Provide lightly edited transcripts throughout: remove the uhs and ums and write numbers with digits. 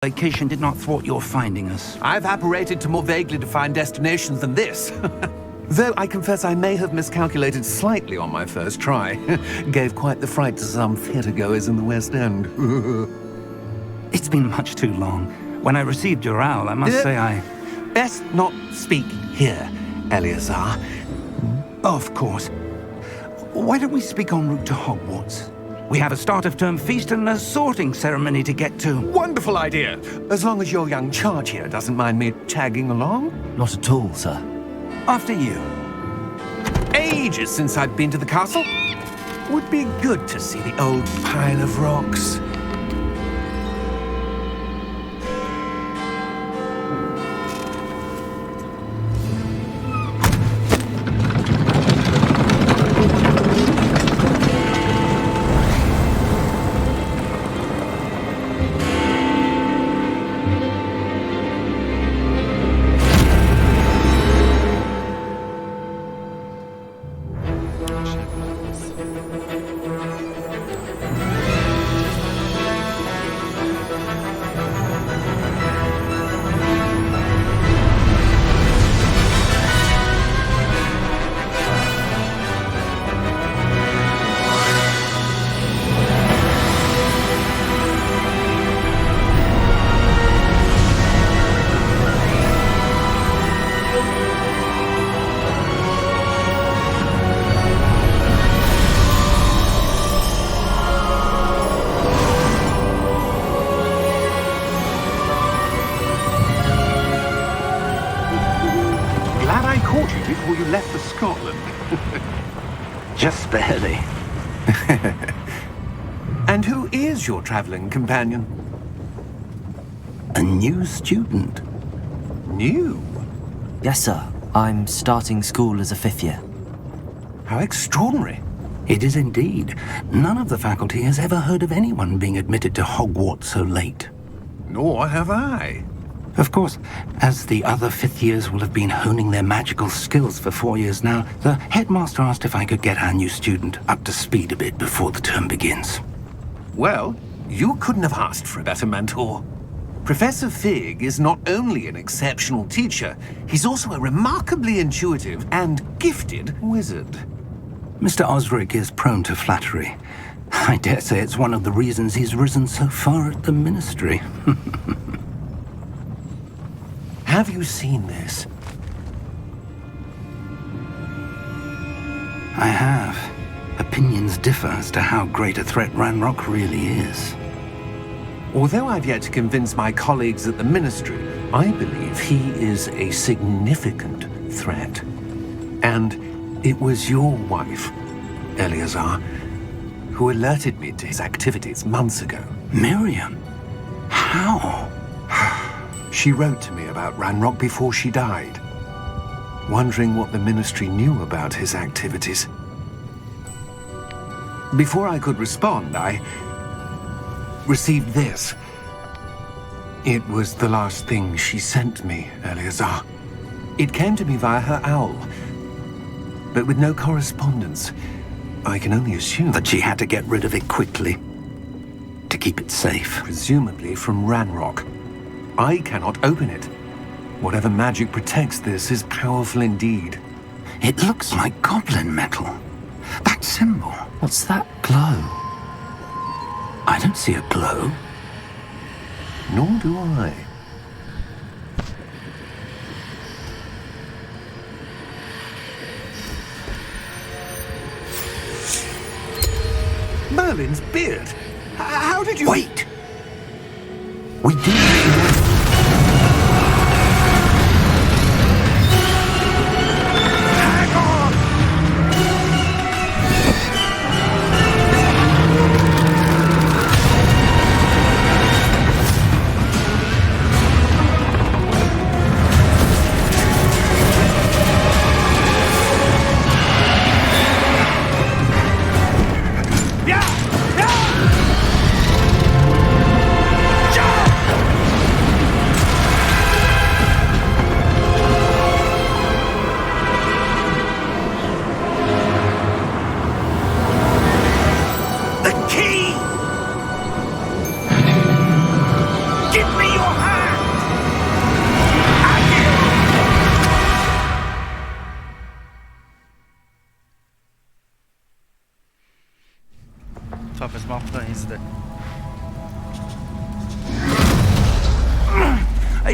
Location did not thwart your finding us. I've apparated to more vaguely defined destinations than this. Though I confess I may have miscalculated slightly on my first try. Gave quite the fright to some theatre-goers in the West End. It's been much too long. When I received your owl, I must say I... Best not speak here, Eleazar. Of course. Why don't we speak en route to Hogwarts? We have a start-of-term feast and a sorting ceremony to get to. Wonderful idea! As long as your young charge here doesn't mind me tagging along. Not at all, sir. After you. Ages since I've been to the castle. Would be good to see the old pile of rocks. Before you left for Scotland. Just barely. And who is your traveling companion? A new student. New? Yes, sir. I'm starting school as a 5th year. How extraordinary. It is indeed. None of the faculty has ever heard of anyone being admitted to Hogwarts so late. Nor have I. Of course, as the other 5th years will have been honing their magical skills for 4 years now, the headmaster asked if I could get our new student up to speed a bit before the term begins. Well, you couldn't have asked for a better mentor. Professor Fig is not only an exceptional teacher, he's also a remarkably intuitive and gifted wizard. Mr. Osric is prone to flattery. I dare say it's one of the reasons he's risen so far at the Ministry. Have you seen this? I have. Opinions differ as to how great a threat Ranrock really is. Although I've yet to convince my colleagues at the Ministry, I believe he is a significant threat. And it was your wife, Eleazar, who alerted me to his activities months ago. Miriam? How? She wrote to me about Ranrock before she died, wondering what the Ministry knew about his activities. Before I could respond, I received this. It was the last thing she sent me, Eleazar. It came to me via her owl, but with no correspondence. I can only assume that she had to get rid of it quickly, to keep it safe. Presumably from Ranrock. I cannot open it. Whatever magic protects this is powerful indeed. It looks like goblin metal. That symbol. What's that glow? I don't see a glow. Nor do I. Merlin's beard. How did you... Wait! We did...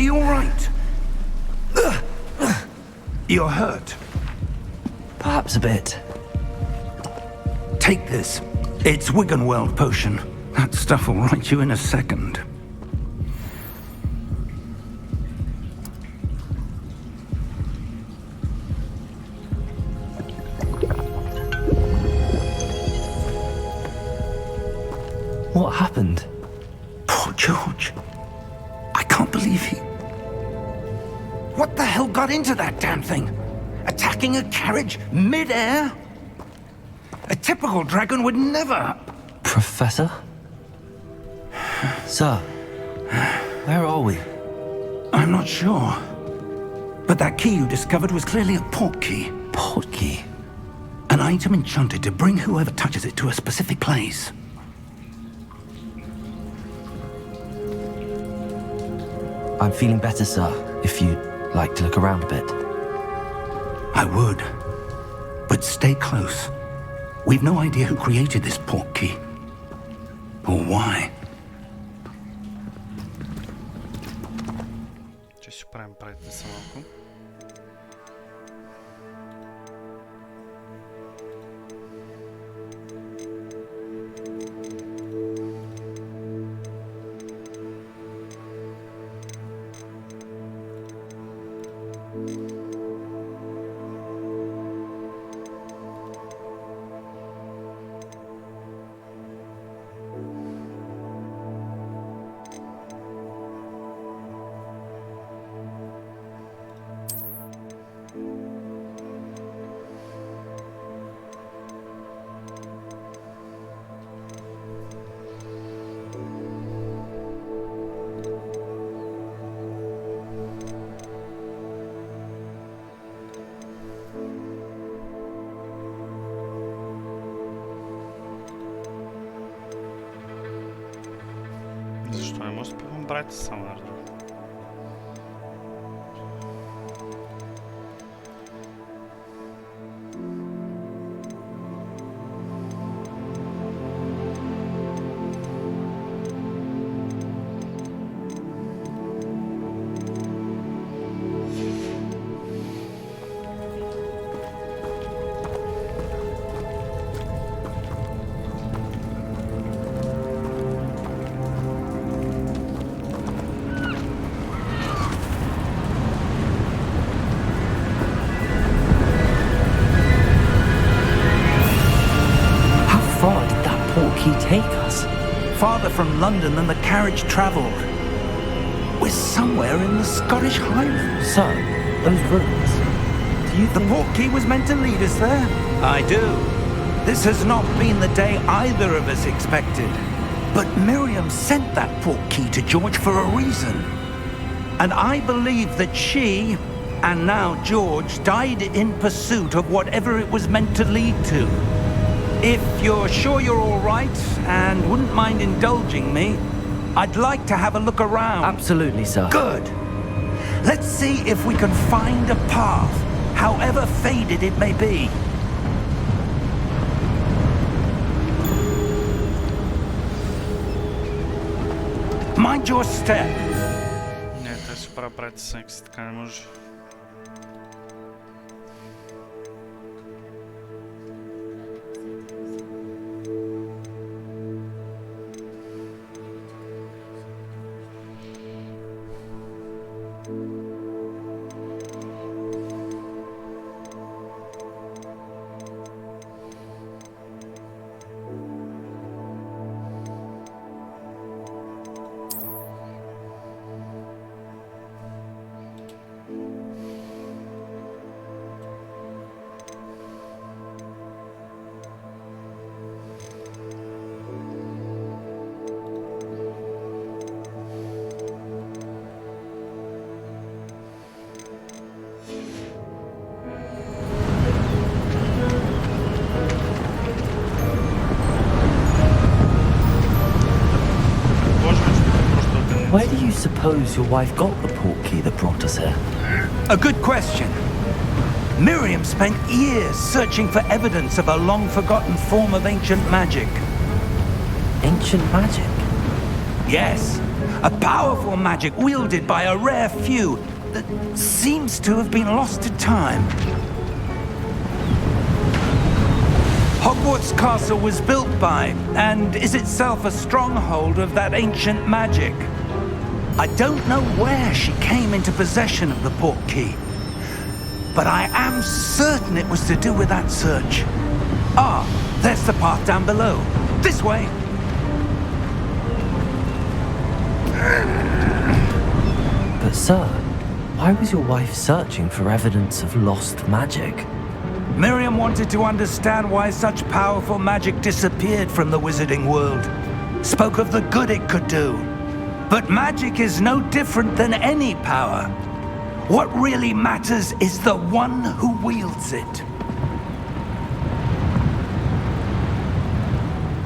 you all right? You're hurt. Perhaps a bit. Take this. It's Wiggenweld potion. That stuff will right you in a second. What happened? Poor George. I can't believe he... What the hell got into that damn thing? Attacking a carriage mid-air? A typical dragon would never... Professor? Sir, where are we? I'm not sure. But that key you discovered was clearly a port key. Port key? An item enchanted to bring whoever touches it to a specific place. I'm feeling better, sir, if you'd like to look around a bit. I would. But stay close. We've no idea who created this port key. Or why. Ще ще правим правите са малко. Защо не може да спивам брайте само на друго? Take us? Farther from London than the carriage travelled. We're somewhere in the Scottish Highlands. So, those ruins. Do you The think... port key was meant to lead us there? I do. This has not been the day either of us expected. But Miriam sent that port key to George for a reason. And I believe that she, and now George, died in pursuit of whatever it was meant to lead to. If you're sure you're all right and wouldn't mind indulging me, I'd like to have a look around. Absolutely, sir. Good. Let's see if we can find a path, however faded it may be. Mind your step. Не, те ще правя правите са някакси така не може. Where do you suppose your wife got the port key that brought us here? A good question. Miriam spent years searching for evidence of a long-forgotten form of ancient magic. Ancient magic? Yes, A powerful magic wielded by a rare few that seems to have been lost to time. Hogwarts Castle was built by, and is itself a stronghold of that ancient magic. I don't know where she came into possession of the portkey, but I am certain it was to do with that search. Ah, there's the path down below. This way. But sir, why was your wife searching for evidence of lost magic? Miriam wanted to understand why such powerful magic disappeared from the wizarding world. Spoke of the good it could do. But magic is no different than any power. What really matters is the one who wields it.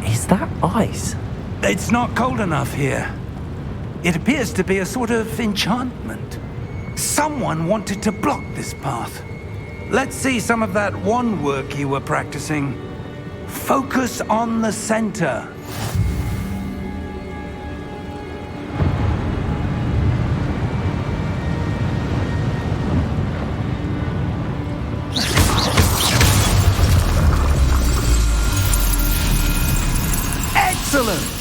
Is that ice? It's not cold enough here. It appears to be a sort of enchantment. Someone wanted to block this path. Let's see some of that wand work you were practicing. Focus on the center. Excellent!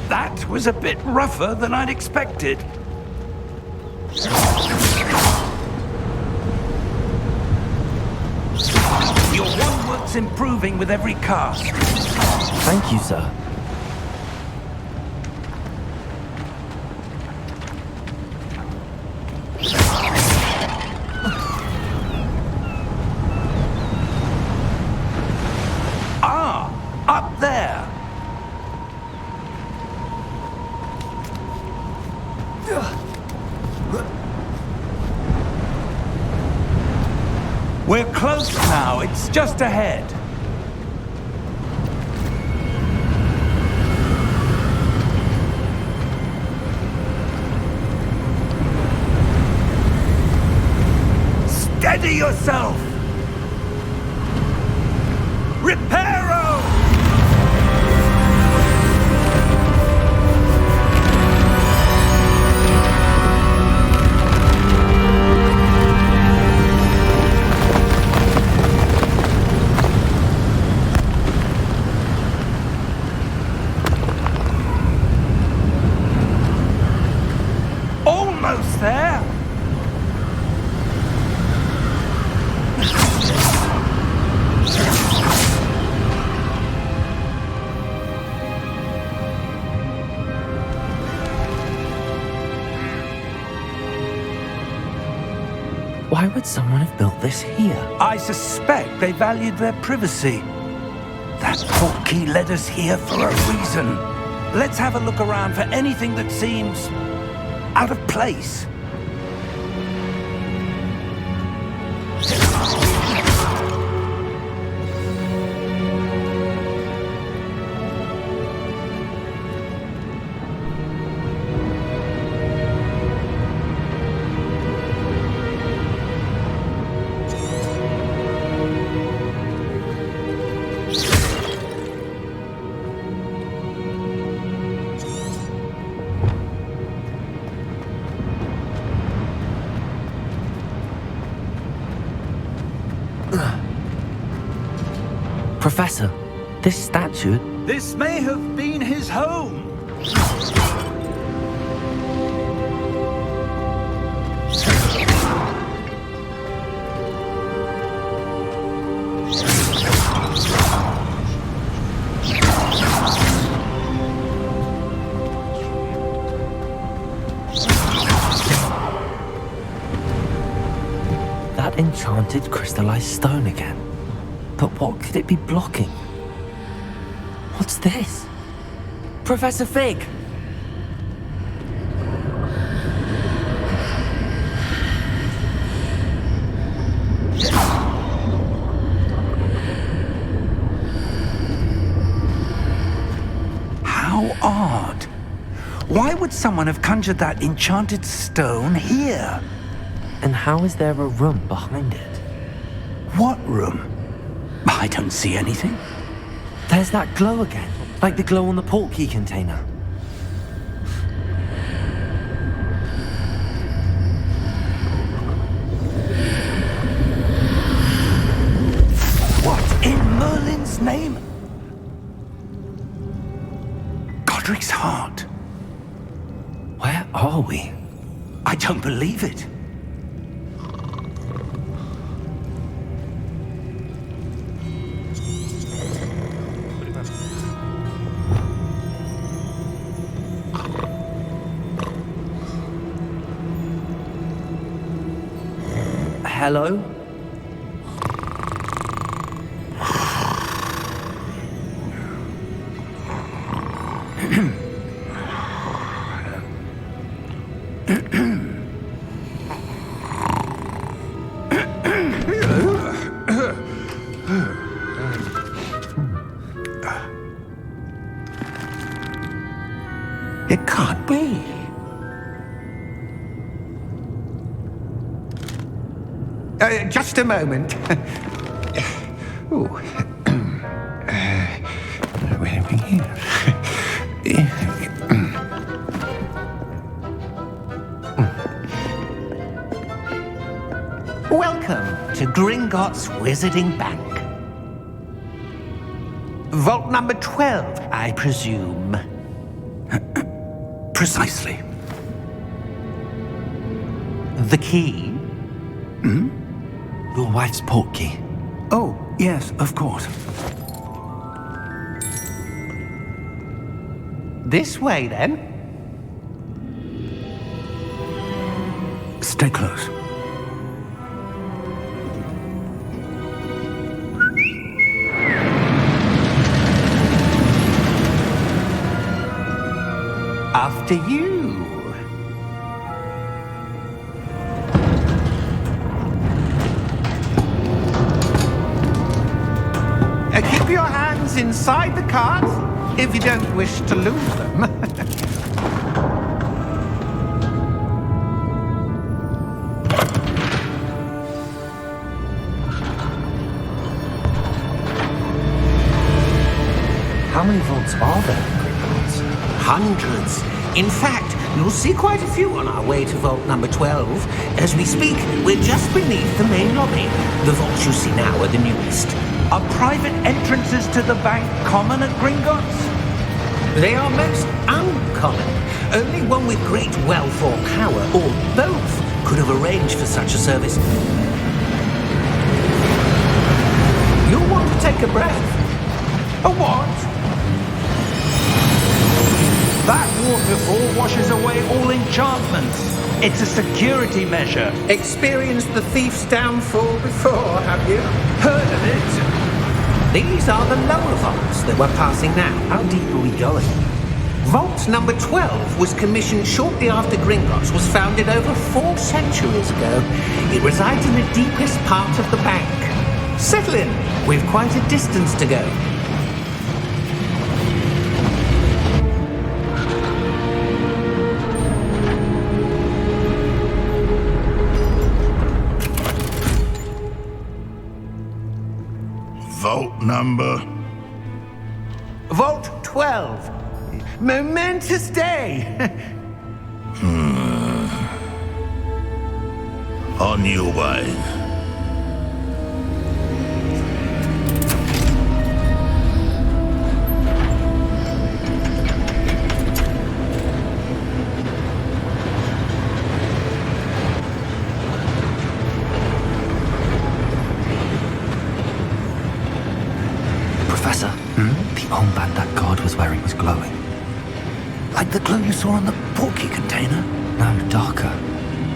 That was a bit rougher than I'd expected. Your wand work's improving with every cast. Thank you, sir. Ah, up there. We're close now. It's just ahead. Steady yourself! Reparo! Almost there! Why would someone have built this here? I suspect they valued their privacy. That portkey led us here for a reason. Let's have a look around for anything that seems out of place. Professor, this statue... This may have been his home. That enchanted crystallized stone again. But what could it be blocking? What's this? Professor Fig! How odd. Why would someone have conjured that enchanted stone here? And how is there a room behind it? What room? I don't see anything. There's that glow again, like the glow on the portkey container. What in Merlin's name? Godric's heart. Where are we? I don't believe it. Hello? It can't be. Just a moment. Ooh. Where are we here? Welcome to Gringotts Wizarding Bank. Vault number 12, I presume. Precisely. The key? Your wife's portkey. Oh, yes, of course. This way, then. Stay close. After you. Keep your hands inside the cart if you don't wish to lose them. How many vaults are there in Gringotts? Hundreds. In fact, you'll see quite a few on our way to vault number 12. As we speak, we're just beneath the main lobby. The vaults you see now are the newest. Are private entrances to the bank common at Gringotts? They are most uncommon. Only one with great wealth or power, or both, could have arranged for such a service. You'll want to take a breath. A what? That waterfall washes away all enchantments. It's a security measure. Experienced the thief's downfall before, have you? Heard of it? These are the lower vaults that we're passing now. How deep are we going? Vault number 12 was commissioned shortly after Gringotts was founded over 4 centuries ago. It resides in the deepest part of the bank. Settle in. We've quite a distance to go. Vault number? Vault 12. Momentous day. On your way. Professor, the armband that guard was wearing was glowing. Like the glow you saw on the portkey container? No, darker.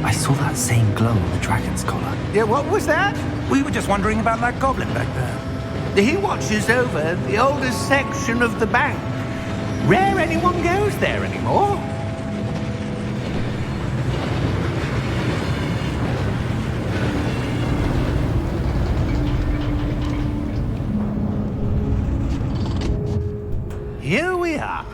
I saw that same glow on the dragon's collar. Yeah, what was that? We were just wondering about that goblin back there. He watches over the oldest section of the bank. Rare anyone goes there anymore. Here we are.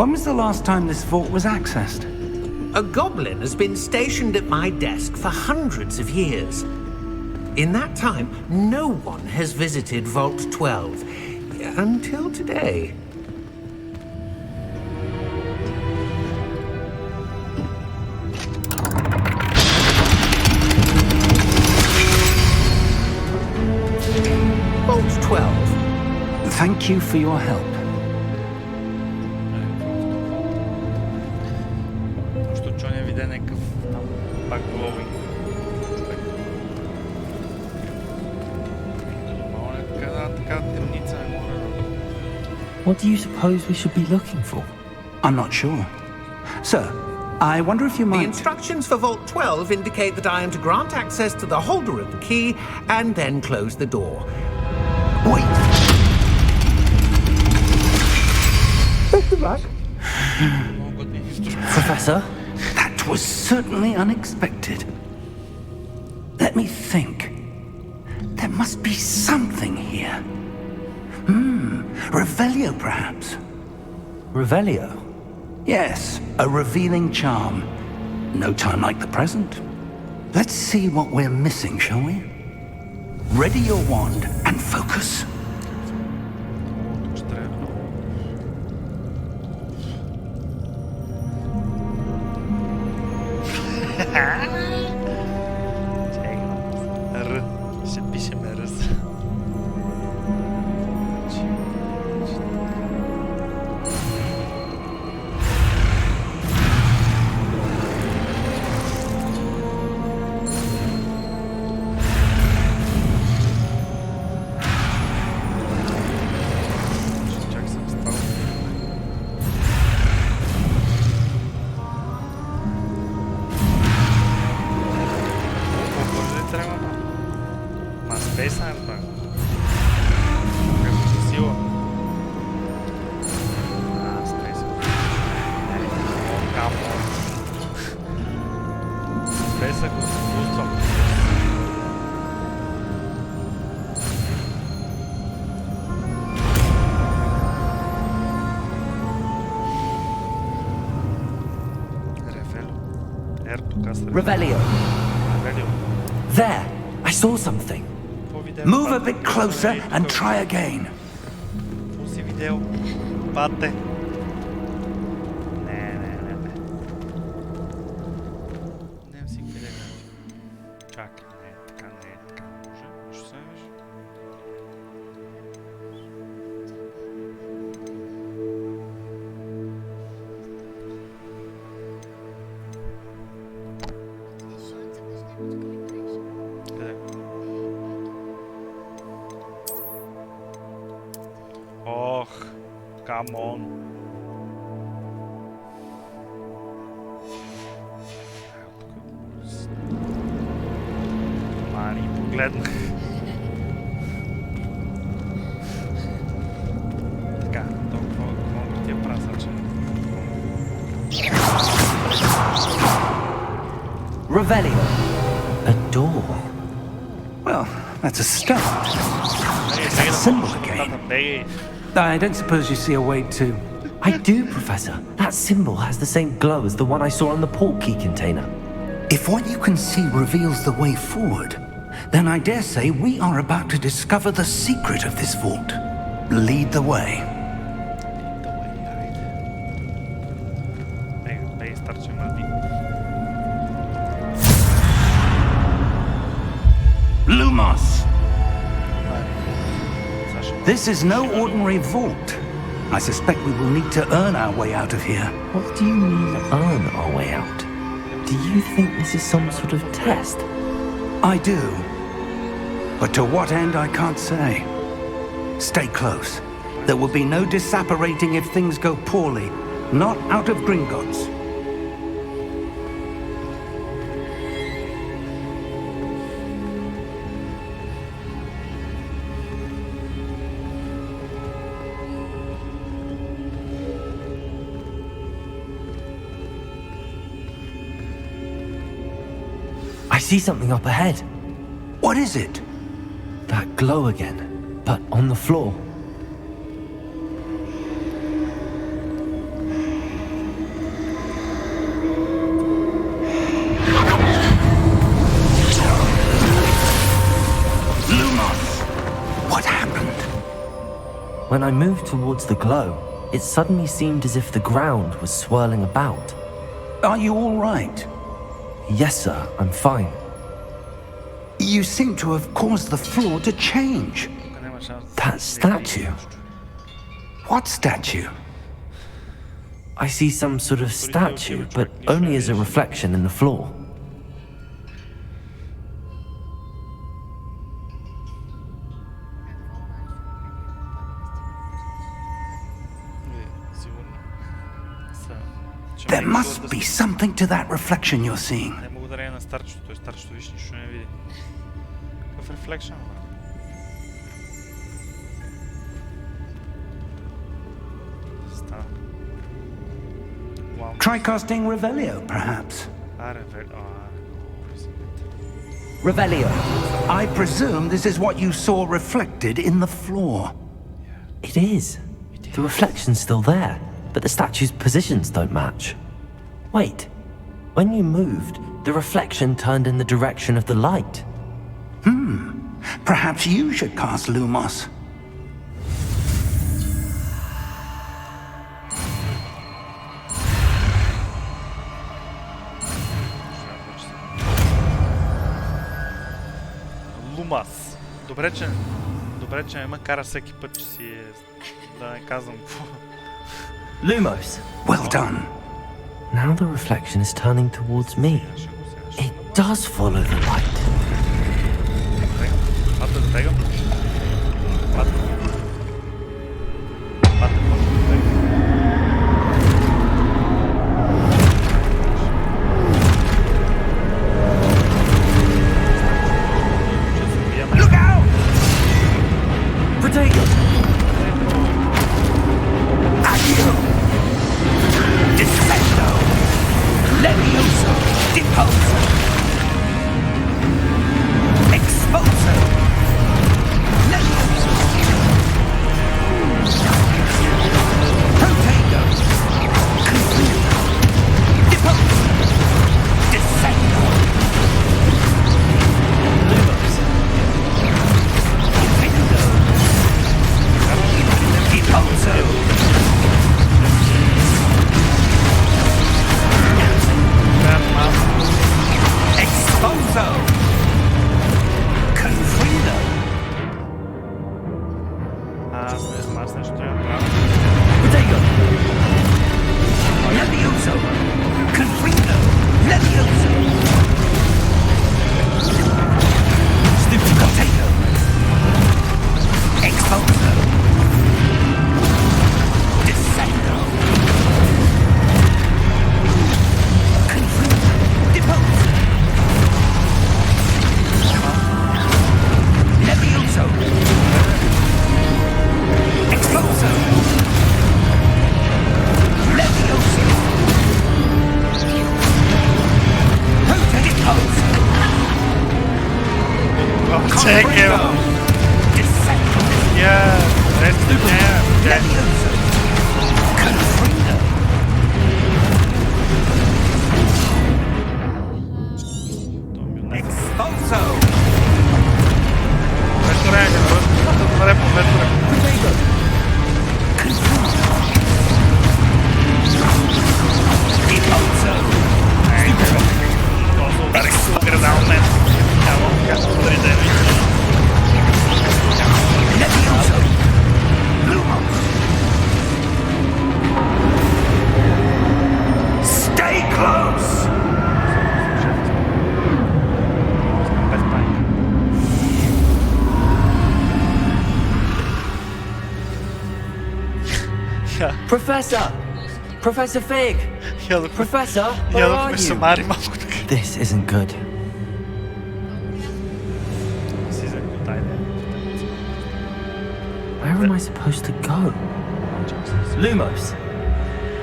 When was the last time this vault was accessed? A goblin has been stationed at my desk for hundreds of years. In that time, no one has visited Vault 12. Until today. Vault 12. Thank you for your help. Още Джони видя някакъв там пак глоуинг човек. Нормално е така темница не може да... What do you suppose we should be looking for? I'm not sure. Sir, I wonder if you The might... instructions for Vault 12 indicate that I am to grant access to the holder of the key and then close the door. Wait! Professor? That was certainly unexpected. Let me think. There must be something here. Revelio, perhaps? Revelio? Yes, a revealing charm. No time like the present. Let's see what we're missing, shall we? Ready your wand and focus. Тук ще трябва много. Чакай. Р. Ще пишеме Ръс. Чак съм стал. Боже ли трябва? Ма спейса е това. Както за сила. Спейса. Камо. Спейса го спуствам. Ревело. Ерто каса. Revelio. Ревелио. There! I saw something. Какво видео? Move a bit closer and try again. Какво си видео? Пате. Не. Не си видео. Чакай, не е така. Може? Ще се виж. Къде? Ох, камон. Мани, погледнах. Така, толкова ти е прасаче. Revelio. A door. Well, that's a start. Сега да Symbol почнеш again. нещата, бегай. I don't suppose you see a way to... I do, Professor. That symbol has the same glow as the one I saw on the port key container. If what you can see reveals the way forward, then I dare say we are about to discover the secret of this vault. Lead the way. Бегай, старче мърди. Lumos! Саша. This is no ordinary vault. I suspect we will need to earn our way out of here. What do you mean, earn our way out? Do you think this is some sort of test? I do. But to what end, I can't say. Stay close. There will be no disapparating if things go poorly. Not out of Gringotts. I see something up ahead. What is it? That glow again, but on the floor. When I moved towards the glow, it suddenly seemed as if the ground was swirling about. Are you all right? Yes, sir, I'm fine. You seem to have caused the floor to change. Тук няма шанс да That се statue. What statue? I see some sort of statue, but only as a reflection in the floor. Сигурно. Ще There ме must be something to that reflection you're seeing. Не мога да рея на старчето, той старчето виж нищо не види. Какъв рефлекшън, бе? Става. Вау. Try casting Revelio, perhaps. Revelio. I presume this is what you saw reflected in the floor. It is. The reflection's still there, but the statue's positions don't match. Wait. When you moved, the reflection turned in the direction of the light. Perhaps you should cast Lumos. Лумас. Добре, че не ме кара всеки път, че си е... Да не казвам какво. Lumos. Well done. Now the reflection is turning towards me. It does follow the light. Бегам. Look out! Protego! Accio! Defendo! Levioso! Deposo! Exposo! Levioso! Protego! Confuso! Deposo! Descendo! Lumos! Defendo! Deposo! Exposo! Confuso! Аз нещо трябва да правя. Protego! Levioso! Confuso! Levioso! Protego! Exposo! Descendo! Confuso! Deposo! Levioso! Exposo! Levioso! Deposo! Чекай, бе. Descendo! Levioso! Confuso! Exposo! Deposo! Levioso! Lumos! Stay close! Professor! Professor Fig! Professor, where are Ядохме се you? мари малко така. This isn't good. Си за тайне. Where am I supposed to go? Lumos!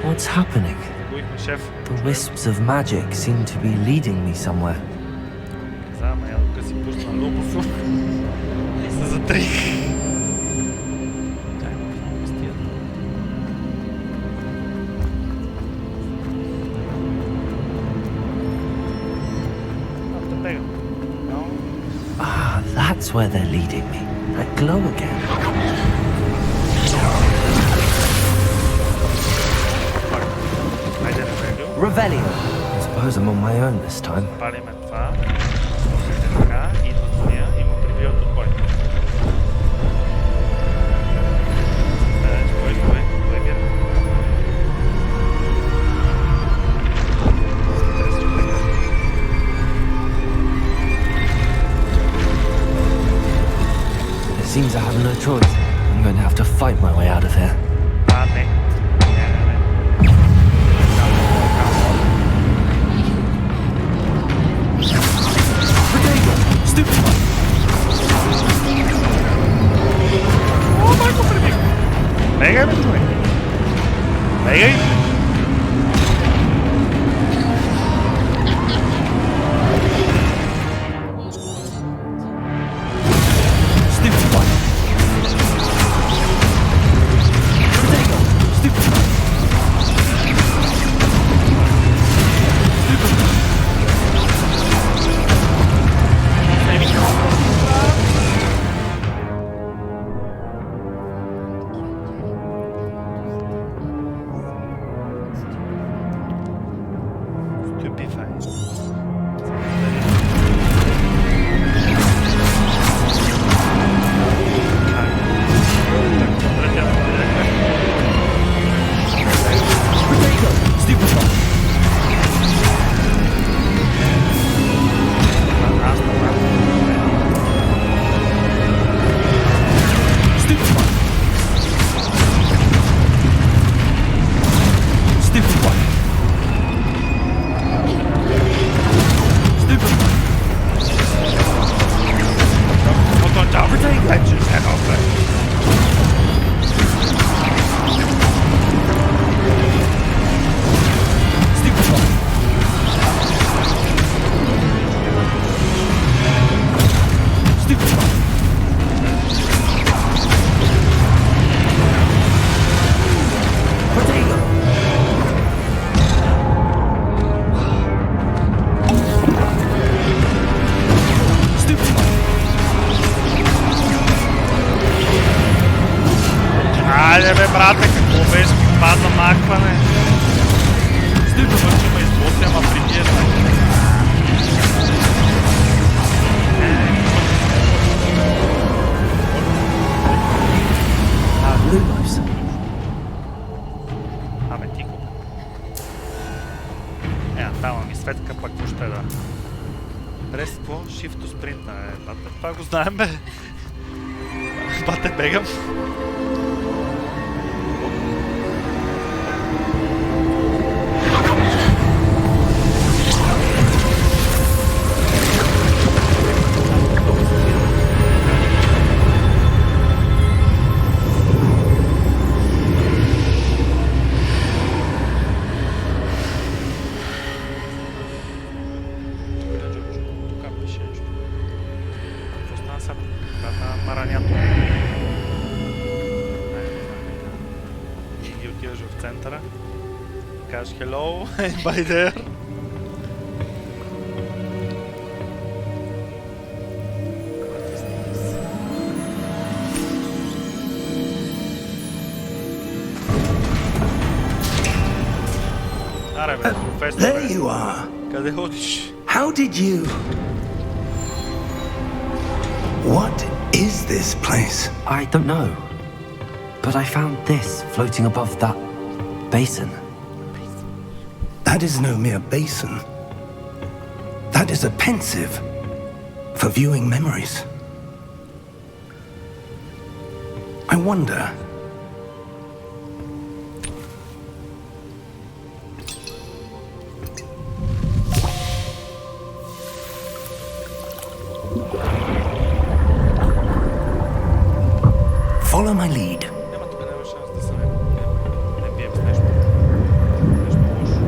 What's happening? Загубихме шеф. The wisps of magic seem to be leading me somewhere. Казваме, ядока си пусна Лумосо. И се затрих. Чай, много стият. Ah, that's where they're leading me. That glow again. Хайде, Ревелио. Revelio. I suppose I'm on my own this time. Палиме това. Така, идва до нея и му прибиват от бой. Стой, мира. It seems I have no choice. I'm going to have to fight my way out of here. А, не. Не. Stupid one! О, майко прибиг! Бегай, бе, човек! Бегай! Stupid one! Stupid one! Айде бе, брате, какво беше това замахване? Стига, че ме изблъсне, ама прибие се. Lumos. Абе, тихо. Дава ми светка, пък въобще да. През какво? Shift to sprint, бате, това го знаем, бе. Бате, бегам. Hello, anybody there? What is this? Аре, бе, професор, There бе. you are. Къде ходиш? How did you... What is this place? I don't know. But I found this floating above that basin. That is no mere basin. That is a pensive for viewing memories. I wonder... Follow my lead. Няма, тук няма шанс да се не бием с нещо. Нещо лошо.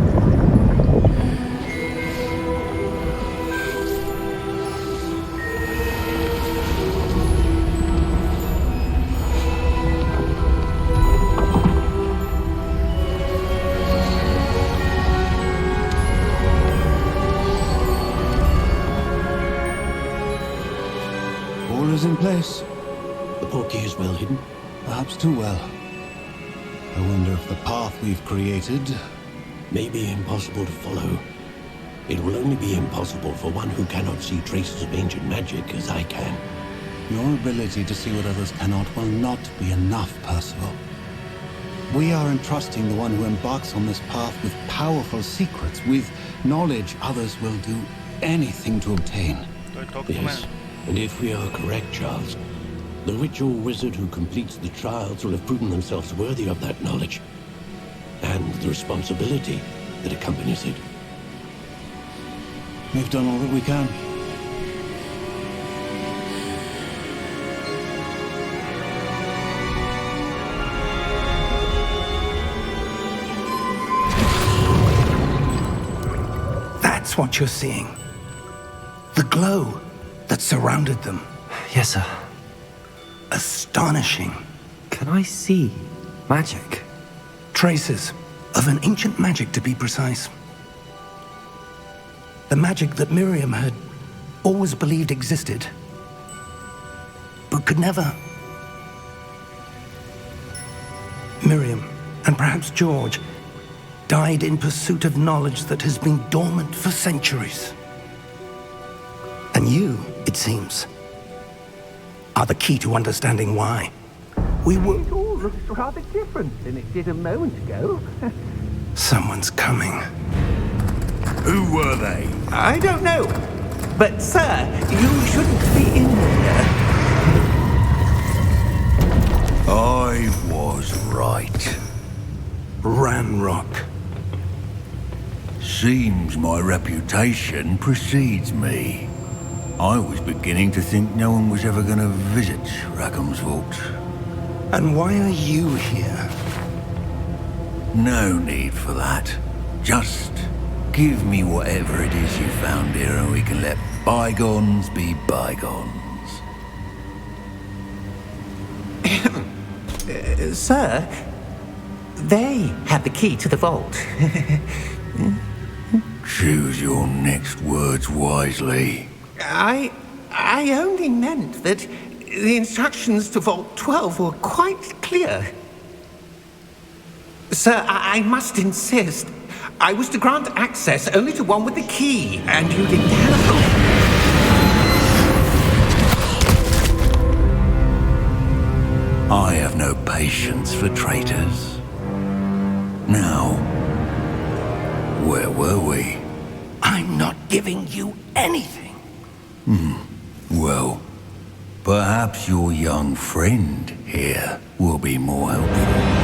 All is in place. The portkey is well hidden, perhaps too well. I wonder if the path we've created may be impossible to follow. It will only be impossible for one who cannot see traces of ancient magic as I can. Your ability to see what others cannot will not be enough, Percival. We are entrusting the one who embarks on this path with powerful secrets, with knowledge others will do anything to obtain. Yes, and if we are correct, Charles, the witch or wizard who completes the trials will have proven themselves worthy of that knowledge, and the responsibility that accompanies it. We've done all that we can. That's what you're seeing. The glow that surrounded them. Yes, sir. Astonishing. Can I see magic? Traces of an ancient magic, to be precise. The magic that Miriam had always believed existed, but could never. Miriam, and perhaps George, died in pursuit of knowledge that has been dormant for centuries. And you, it seems, are the key to understanding why. We were... It all looks rather different than it did a moment ago. Someone's coming. Who were they? I don't know. But, sir, you shouldn't be in here. I was right. Ranrock. Seems my reputation precedes me. I was beginning to think no one was ever going to visit Rackham's vault. And why are you here? No need for that. Just give me whatever it is you found here and we can let bygones be bygones. Sir, they have the key to the vault. Choose your next words wisely. I only meant that the instructions to Vault 12 were quite clear. Sir, I must insist. I was to grant access only to one with the key, and you didn't have them. I have no patience for traitors. Now, where were we? I'm not giving you anything. Well, perhaps your young friend here will be more helpful.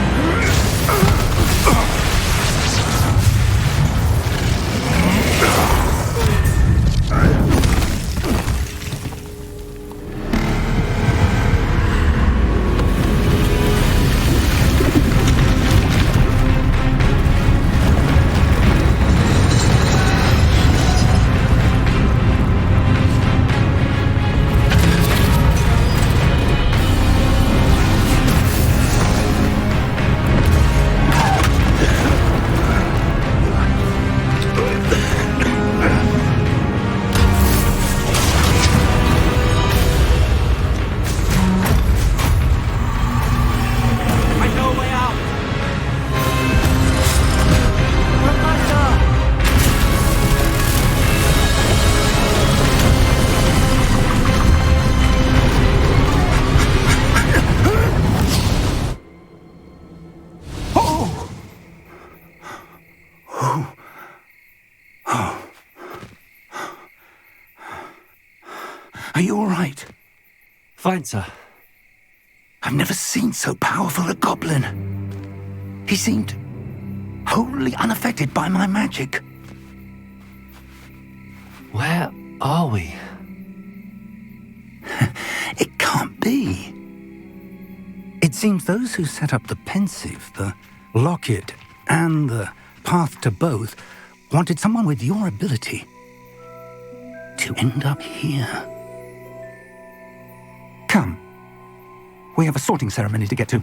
Are you all right? Fine, sir. I've never seen so powerful a goblin. He seemed wholly unaffected by my magic. Where are we? It can't be. It seems those who set up the pensive, the locket, and the path to both wanted someone with your ability to end up here. Come. We have a sorting ceremony to get to.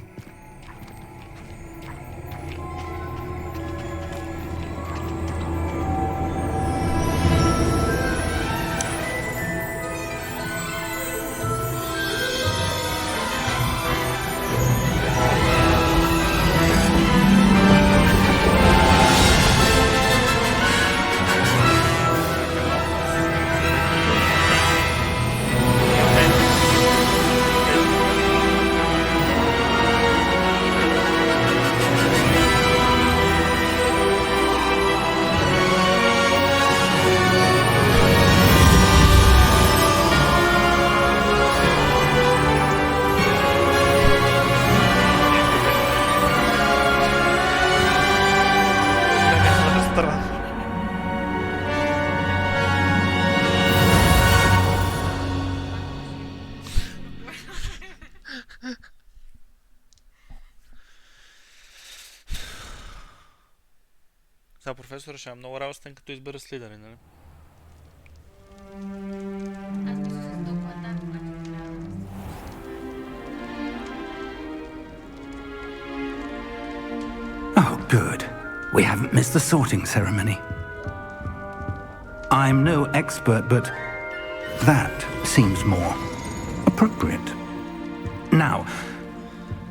Сега професора ще има много работа, като избере Слизерин, нали? Oh, good. We haven't missed the sorting ceremony. I'm no expert, but that seems more appropriate. Now,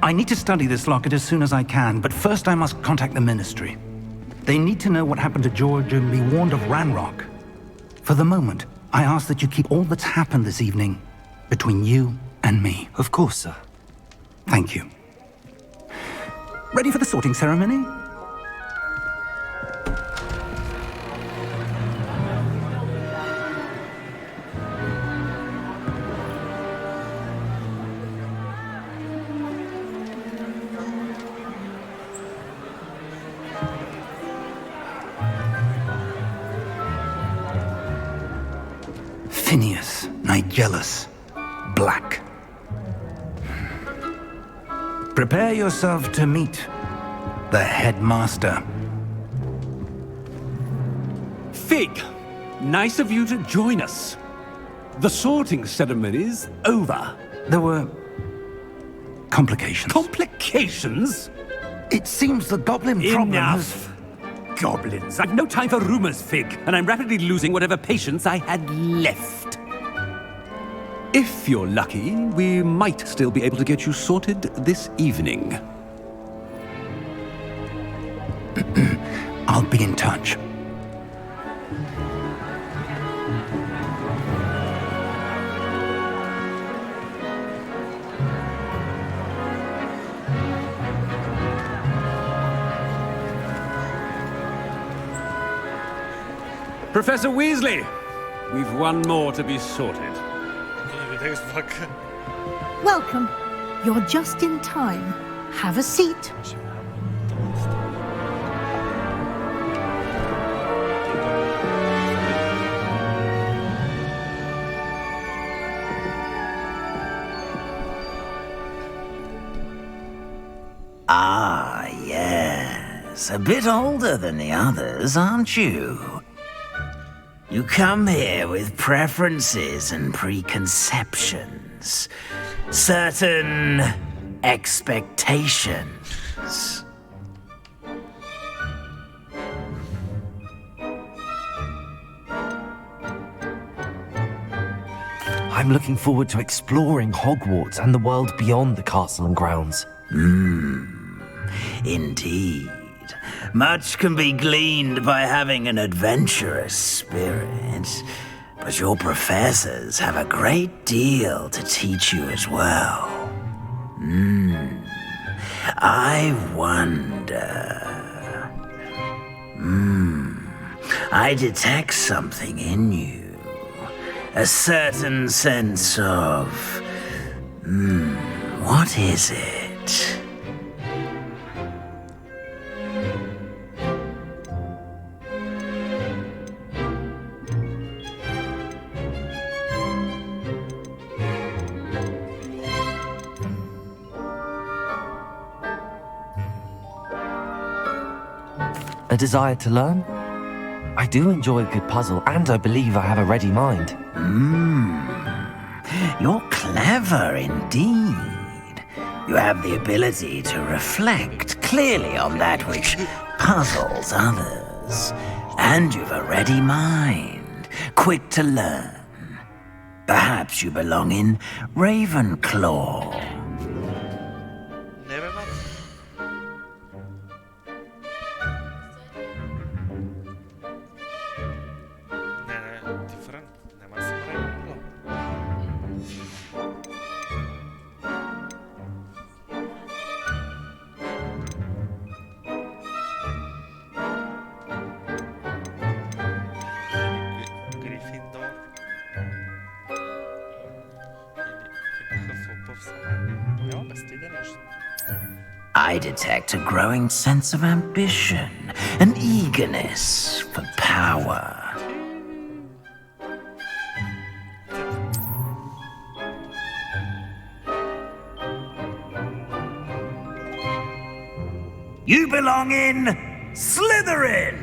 I need to study this locket as soon as I can, but first I must contact the Ministry. They need to know what happened to George and be warned of Ranrock. For the moment, I ask that you keep all that's happened this evening between you and me. Of course, sir. Thank you. Ready for the sorting ceremony? Phineas, Nigellus, Black. Prepare yourself to meet the headmaster. Fig, nice of you to join us. The sorting ceremony's over. There were complications. Complications? It seems the goblin problem Enough. has... Goblins. I've no time for rumors, Fig, and I'm rapidly losing whatever patience I had left. If you're lucky, we might still be able to get you sorted this evening. I'll be in touch. Professor Weasley, we've one more to be sorted. Welcome. You're just in time. Have a seat. Ah, yes. A bit older than the others, aren't you? You come here with preferences and preconceptions. Certain expectations. I'm looking forward to exploring Hogwarts and the world beyond the castle and grounds. Indeed. Much can be gleaned by having an adventurous spirit, but your professors have a great deal to teach you as well. I wonder... I detect something in you. A certain sense of... what is it? A desire to learn? I do enjoy a good puzzle, and I believe I have a ready mind. You're clever indeed. You have the ability to reflect clearly on that which puzzles others. And you've a ready mind, quick to learn. Perhaps you belong in Ravenclaw. Never mind. Different. Няма да се прави много. Грифиндор. Или Хъфлпъф са. Няма без ти да нещо. I detect a growing sense of ambition, an eagerness for power. You belong in Slytherin!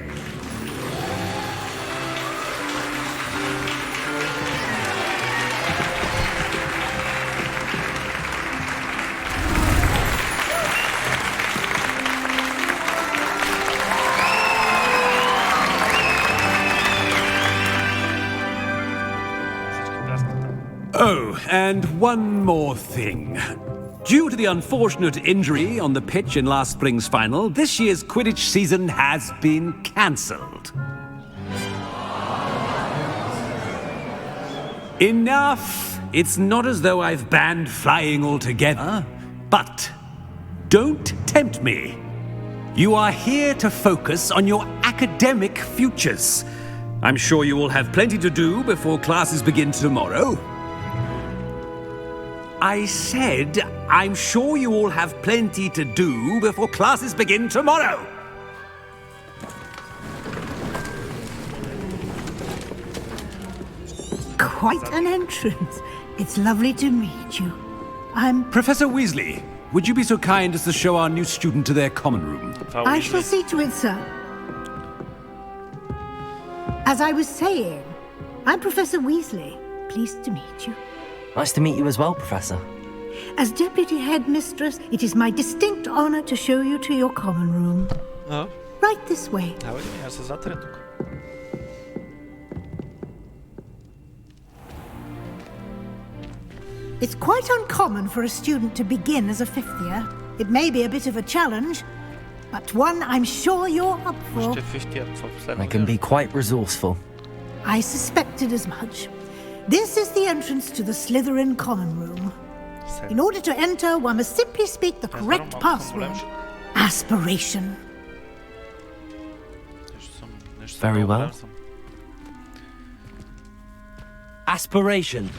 Oh, and one more thing. Due to the unfortunate injury on the pitch in last spring's final, this year's Quidditch season has been cancelled. Enough! It's not as though I've banned flying altogether, but don't tempt me. You are here to focus on your academic futures. I'm sure you will have plenty to do before classes begin tomorrow. I said, I'm sure you all have plenty to do before classes begin tomorrow. Quite an entrance. It's lovely to meet you. I'm... Professor Weasley, would you be so kind as to show our new student to their common room? I shall see to it, sir. As I was saying, I'm Professor Weasley. Pleased to meet you. Nice to meet you as well, Professor. As Deputy Headmistress, it is my distinct honor to show you to your common room. Right this way. It's quite uncommon for a student to begin as a fifth year. It may be a bit of a challenge, but one I'm sure you're up for. I can be quite resourceful. I suspected as much. This is the entrance to the Slytherin common room. In order to enter, one must simply speak the correct password. Aspiration. Very well. Aspiration.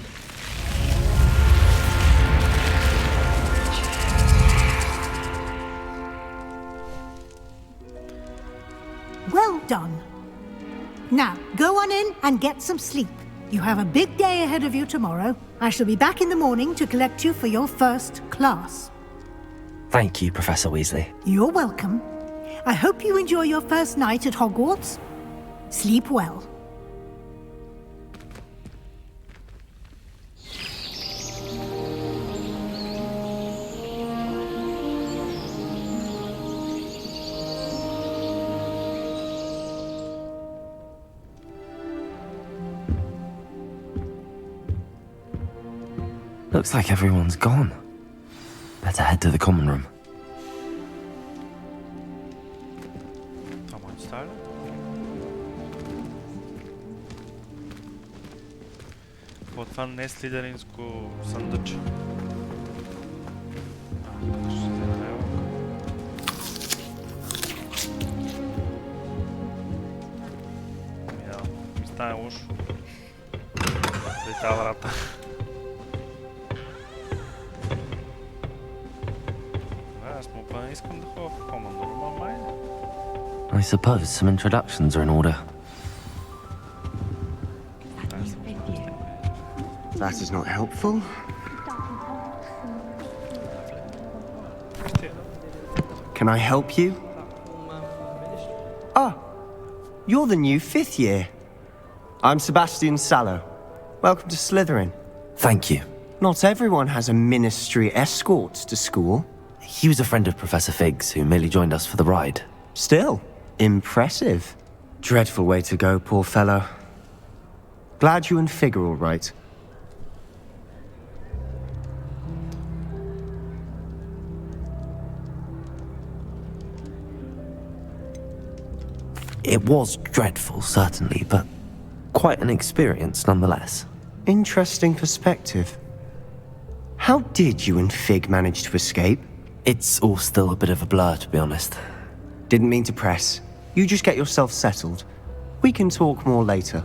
Well done. Now, go on in and get some sleep. You have a big day ahead of you tomorrow. I shall be back in the morning to collect you for your first class. Thank you, Professor Weasley. You're welcome. I hope you enjoy your first night at Hogwarts. Sleep well. Looks like everyone's gone. Better head to the common room. Това не е слидеринско съндъче. Ми стане лошо. При тази врата. Аз му па не искам да ходя в командо, но май. I suppose some introductions are in order. That is not helpful. Can I help you? Ah, you're the new fifth year. I'm Sebastian Sallow. Welcome to Slytherin. Thank you. Not everyone has a ministry escort to school. He was a friend of Professor Fig's who merely joined us for the ride. Still, impressive. Dreadful way to go, poor fellow. Glad you and Fig are all right. It was dreadful, certainly, but quite an experience nonetheless. Interesting perspective. How did you and Fig manage to escape? It's all still a bit of a blur, to be honest. Didn't mean to press. You just get yourself settled. We can talk more later.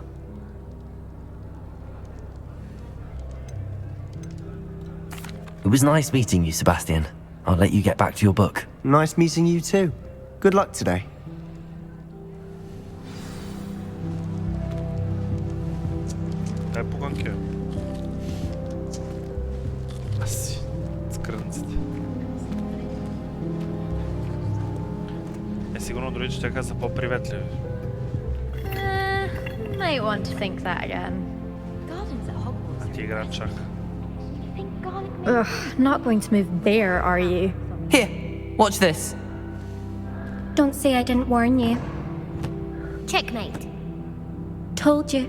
It was nice meeting you, Sebastian. I'll let you get back to your book. Nice meeting you too. Good luck today. Дай поганки. Аси, с крънците. Сигурно другите ще са по-приветливи. Might want to think that again. А ти играят шах. Ugh, not going to move there, are you? Here, watch this. Don't say I didn't warn you. Checkmate. Told you.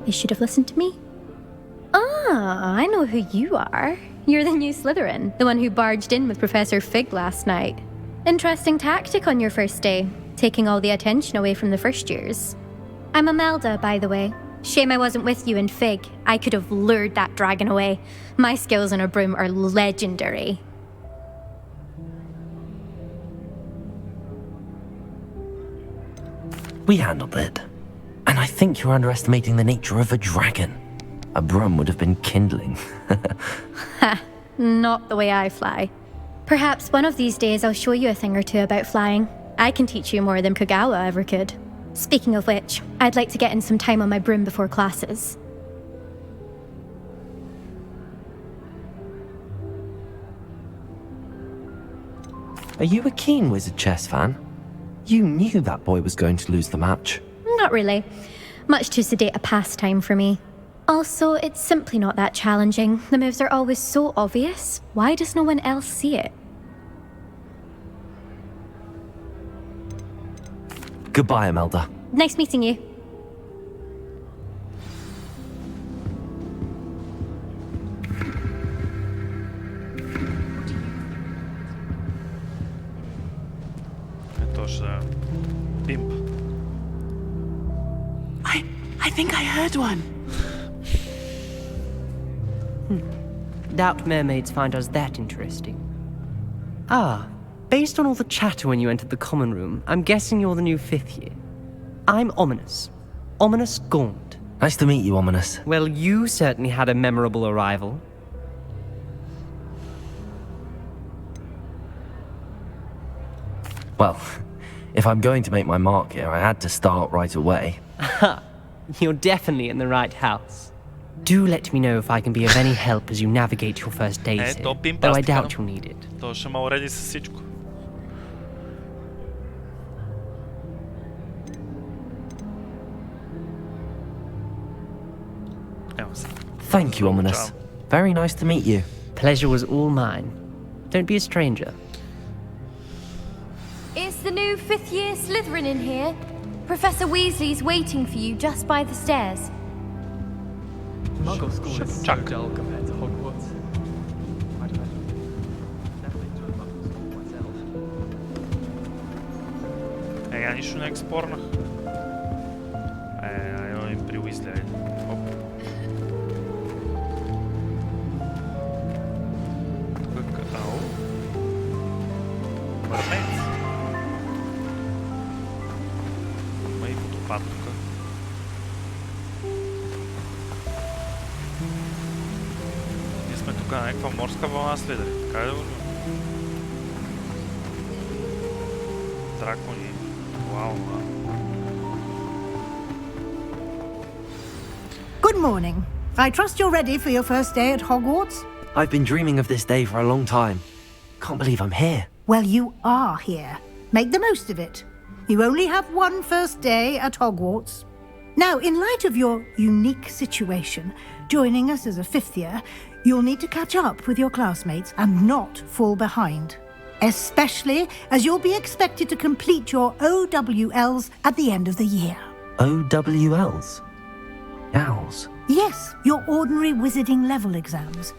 You should have listened to me. Ah, I know who you are. You're the new Slytherin, the one who barged in with Professor Fig last night. Interesting tactic on your first day, taking all the attention away from the first years. I'm Imelda, by the way. Shame I wasn't with you in Fig. I could have lured that dragon away. My skills on a broom are legendary. We handled it. And I think you're underestimating the nature of a dragon. A broom would have been kindling. Ha, not the way I fly. Perhaps one of these days I'll show you a thing or two about flying. I can teach you more than Kogawa ever could. Speaking of which, I'd like to get in some time on my broom before classes. Are you a keen Wizard chess fan? You knew that boy was going to lose the match. Not really. Much too sedate a pastime for me. Also, it's simply not that challenging. The moves are always so obvious. Why does no one else see it? Goodbye, Imelda. Nice meeting you. To, że... Pimp. I think I heard one. Doubt mermaids find us that interesting. Ah, based on all the chatter when you entered the common room, I'm guessing you're the new 5th year. I'm Ominous. Ominous Gaunt. Nice to meet you, Ominous. Well, you certainly had a memorable arrival. Well, if I'm going to make my mark here, I had to start right away. Ha! You're definitely in the right house. Do let me know if I can be of any help as you navigate your first days here, though I doubt you'll need it. To ще ме уреди с всичко. Thank you, Ominous. Very nice to meet you. Pleasure was all mine. Don't be a stranger. Is the new 5th year Slytherin in here? Professor Weasley's waiting for you just by the stairs. Muggle school is so dull compared to Hogwarts. Я нищо не експорнах. Едно им при Уизли, айде. Хоп. Тук, ау. Мърмец. Има и водопад тук. Ние сме тук на някаква морска вълна следари. Така ли да го видим? Дракони. Wow. Good morning. I trust you're ready for your first day at Hogwarts? I've been dreaming of this day for a long time. Can't believe I'm here. Well, you are here. Make the most of it. You only have one first day at Hogwarts. Now, in light of your unique situation, joining us as a 5th year, you'll need to catch up with your classmates and not fall behind. Especially as you'll be expected to complete your OWLs at the end of the year. OWLs? Owls? Yes, your ordinary wizarding level exams.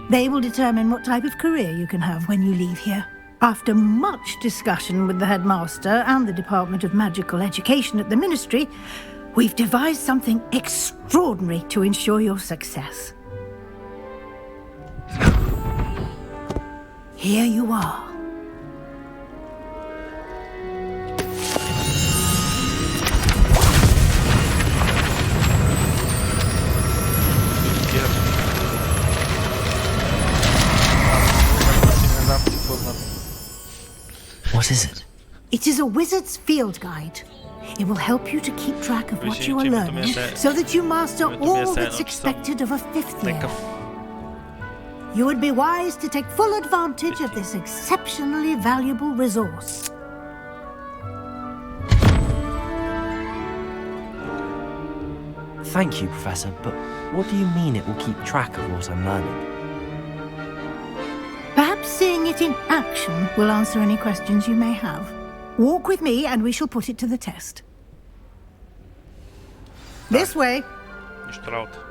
They will determine what type of career you can have when you leave here. After much discussion with the headmaster and the Department of Magical Education at the Ministry, we've devised something extraordinary to ensure your success. Here you are. What is it? It is a wizard's field guide. It will help you to keep track of what you are learning so that you master all that's expected of a 5th year. You would be wise to take full advantage of this exceptionally valuable resource. Thank you, Professor, but what do you mean it will keep track of what I'm learning? Perhaps seeing it in action will answer any questions you may have. Walk with me and we shall put it to the test. This way. Нищо работа.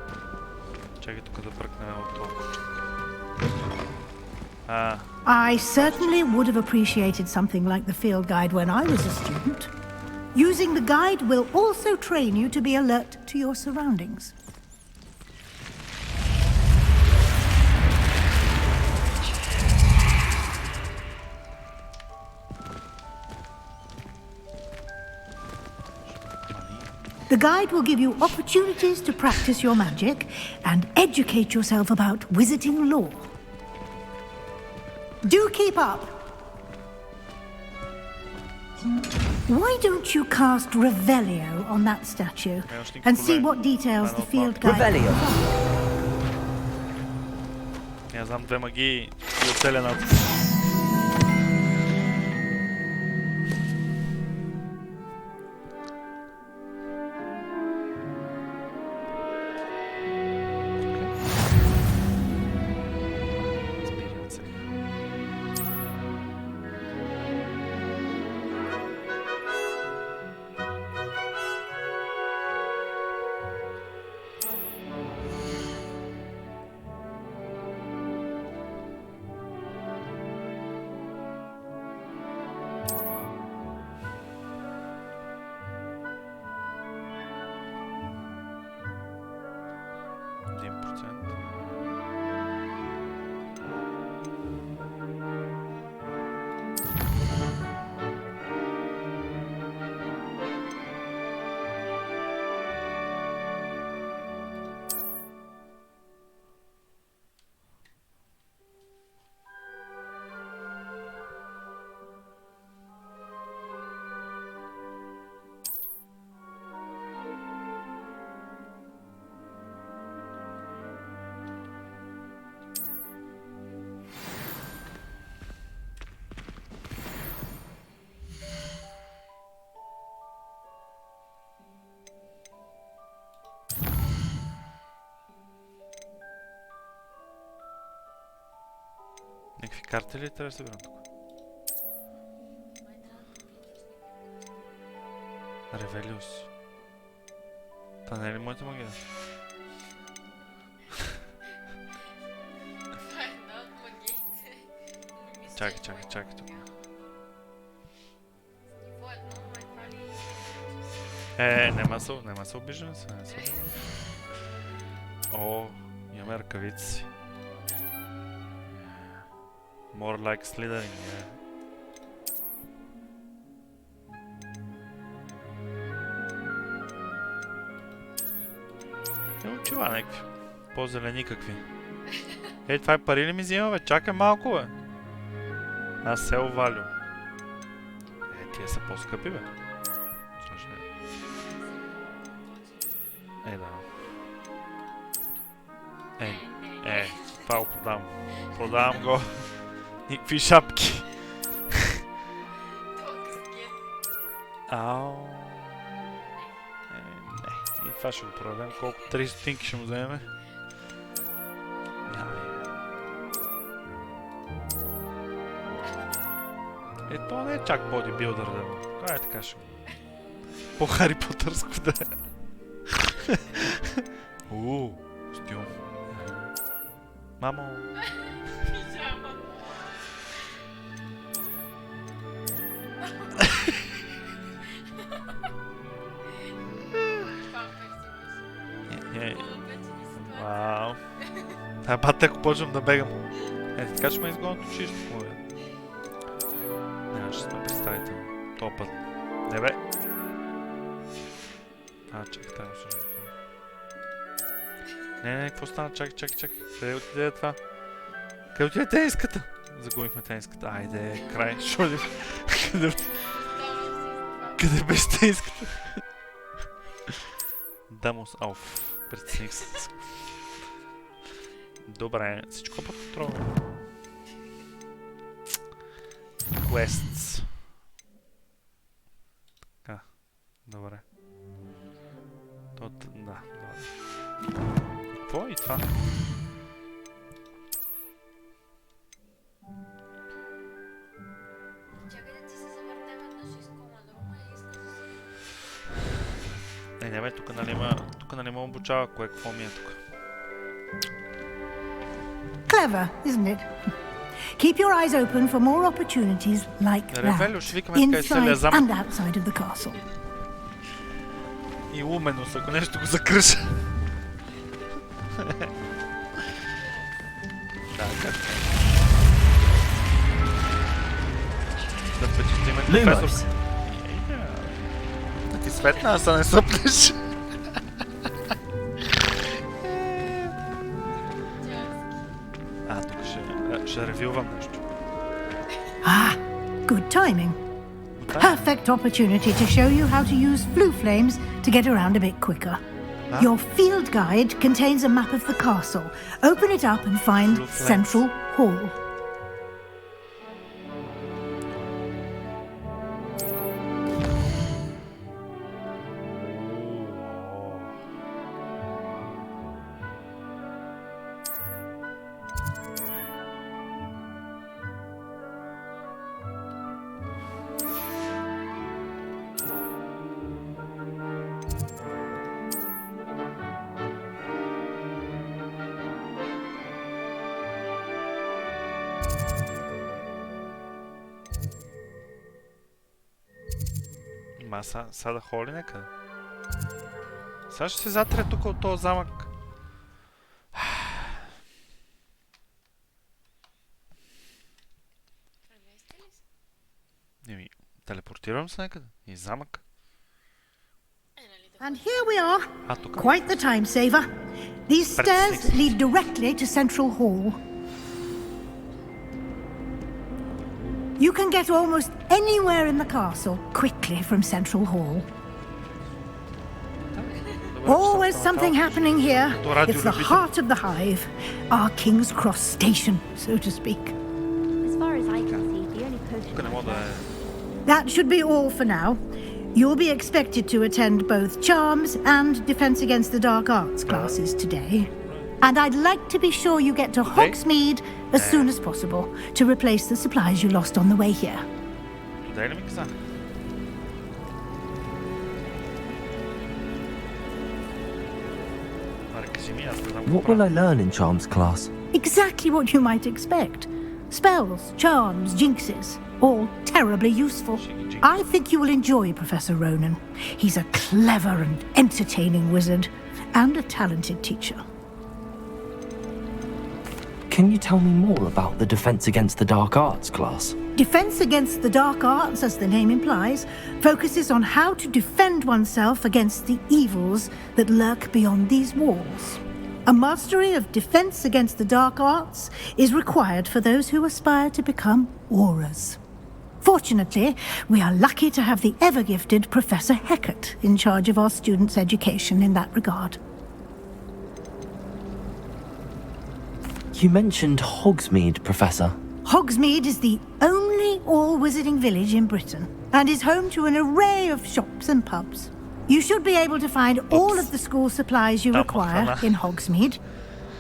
Чакай тук да бръкнем от толкова. I certainly would have appreciated something like the field guide when I was a student. Using the guide will also train you to be alert to your surroundings. The guide will give you opportunities to practice your magic and educate yourself about wizarding lore. Do keep up! Why don't you cast Revelio on that statue and see what details the field guide... Revelio! Я знам две магии и оцелената. Някакви карти ли трябва да събирам тук? Ревелиус. Та не е ли моята магия? Чакай тук. Нема се обиждам се. О, имаме ръкавици. More like Slytherin, yeah. Очила някакви. По-зелени какви. Това е пари ли ми взима, бе? Чакай малко, бе. Аз се овалю. Тия са по-скъпи, бе. Да. Това го продам. Продавам го. Никакви шапки. Ау. Не. И това ще го продадем. Колко 3 стотинки ще му вземем? То не е чак бодибилдър, да. Кой е така ще? По-Хари Потърско, да. Костюм. Мамо. Вау. Бате, ако почвам да бегам. Така ще ме изгонят от училище. Ще сме представителни. Това път. Не бе. Чакай, трябва да се... Не, какво стана? Чакай. Къде отиде това? Къде отиде тениската? Загубихме тениската. Айде, край. Шолим. Къде беше тениската? Дамос ауф. Притесних се. Добре, всичко под контрол. Quests. Така, добре. Да, добре. Какво е и това? Тук нали ме обучава кое какво ми е тук. Clever, isn't it? Keep your eyes open for more opportunities like that, inside and outside of the castle. И уменост, ако нещо го закръша. Да, както. Да впечатлиме професор. Да ти светна, а са не съпнеш. Тук ще ревювам нещо. Good timing. Perfect opportunity to show you how to use flue flames to get around a bit quicker. Your field guide contains a map of the castle. Open it up and find Central Hall. Сега да холи някъде. Сега ще се затря тук от този замък. Телепортирам се някъде. И замък. And here we are. Quite the time saver. These stairs lead directly to Central Hall. You can get almost anywhere in the castle quickly from Central Hall. Always something happening here. It's the heart of the hive, our King's Cross station, so to speak. As far as I can see, the only potion... That should be all for now. You'll be expected to attend both Charms and Defense Against the Dark Arts classes today. And I'd like to be sure you get to Hogsmeade as soon as possible to replace the supplies you lost on the way here. What will I learn in Charms class? Exactly what you might expect. Spells, charms, jinxes, all terribly useful. I think you will enjoy Professor Ronan. He's a clever and entertaining wizard and a talented teacher. Can you tell me more about the Defense Against the Dark Arts class? Defense Against the Dark Arts, as the name implies, focuses on how to defend oneself against the evils that lurk beyond these walls. A mastery of Defense Against the Dark Arts is required for those who aspire to become Aurors. Fortunately, we are lucky to have the ever-gifted Professor Hecat in charge of our students' education in that regard. You mentioned Hogsmeade, Professor. Hogsmeade is the only all-wizarding village in Britain and is home to an array of shops and pubs. You should be able to find all of the school supplies you require in Hogsmeade.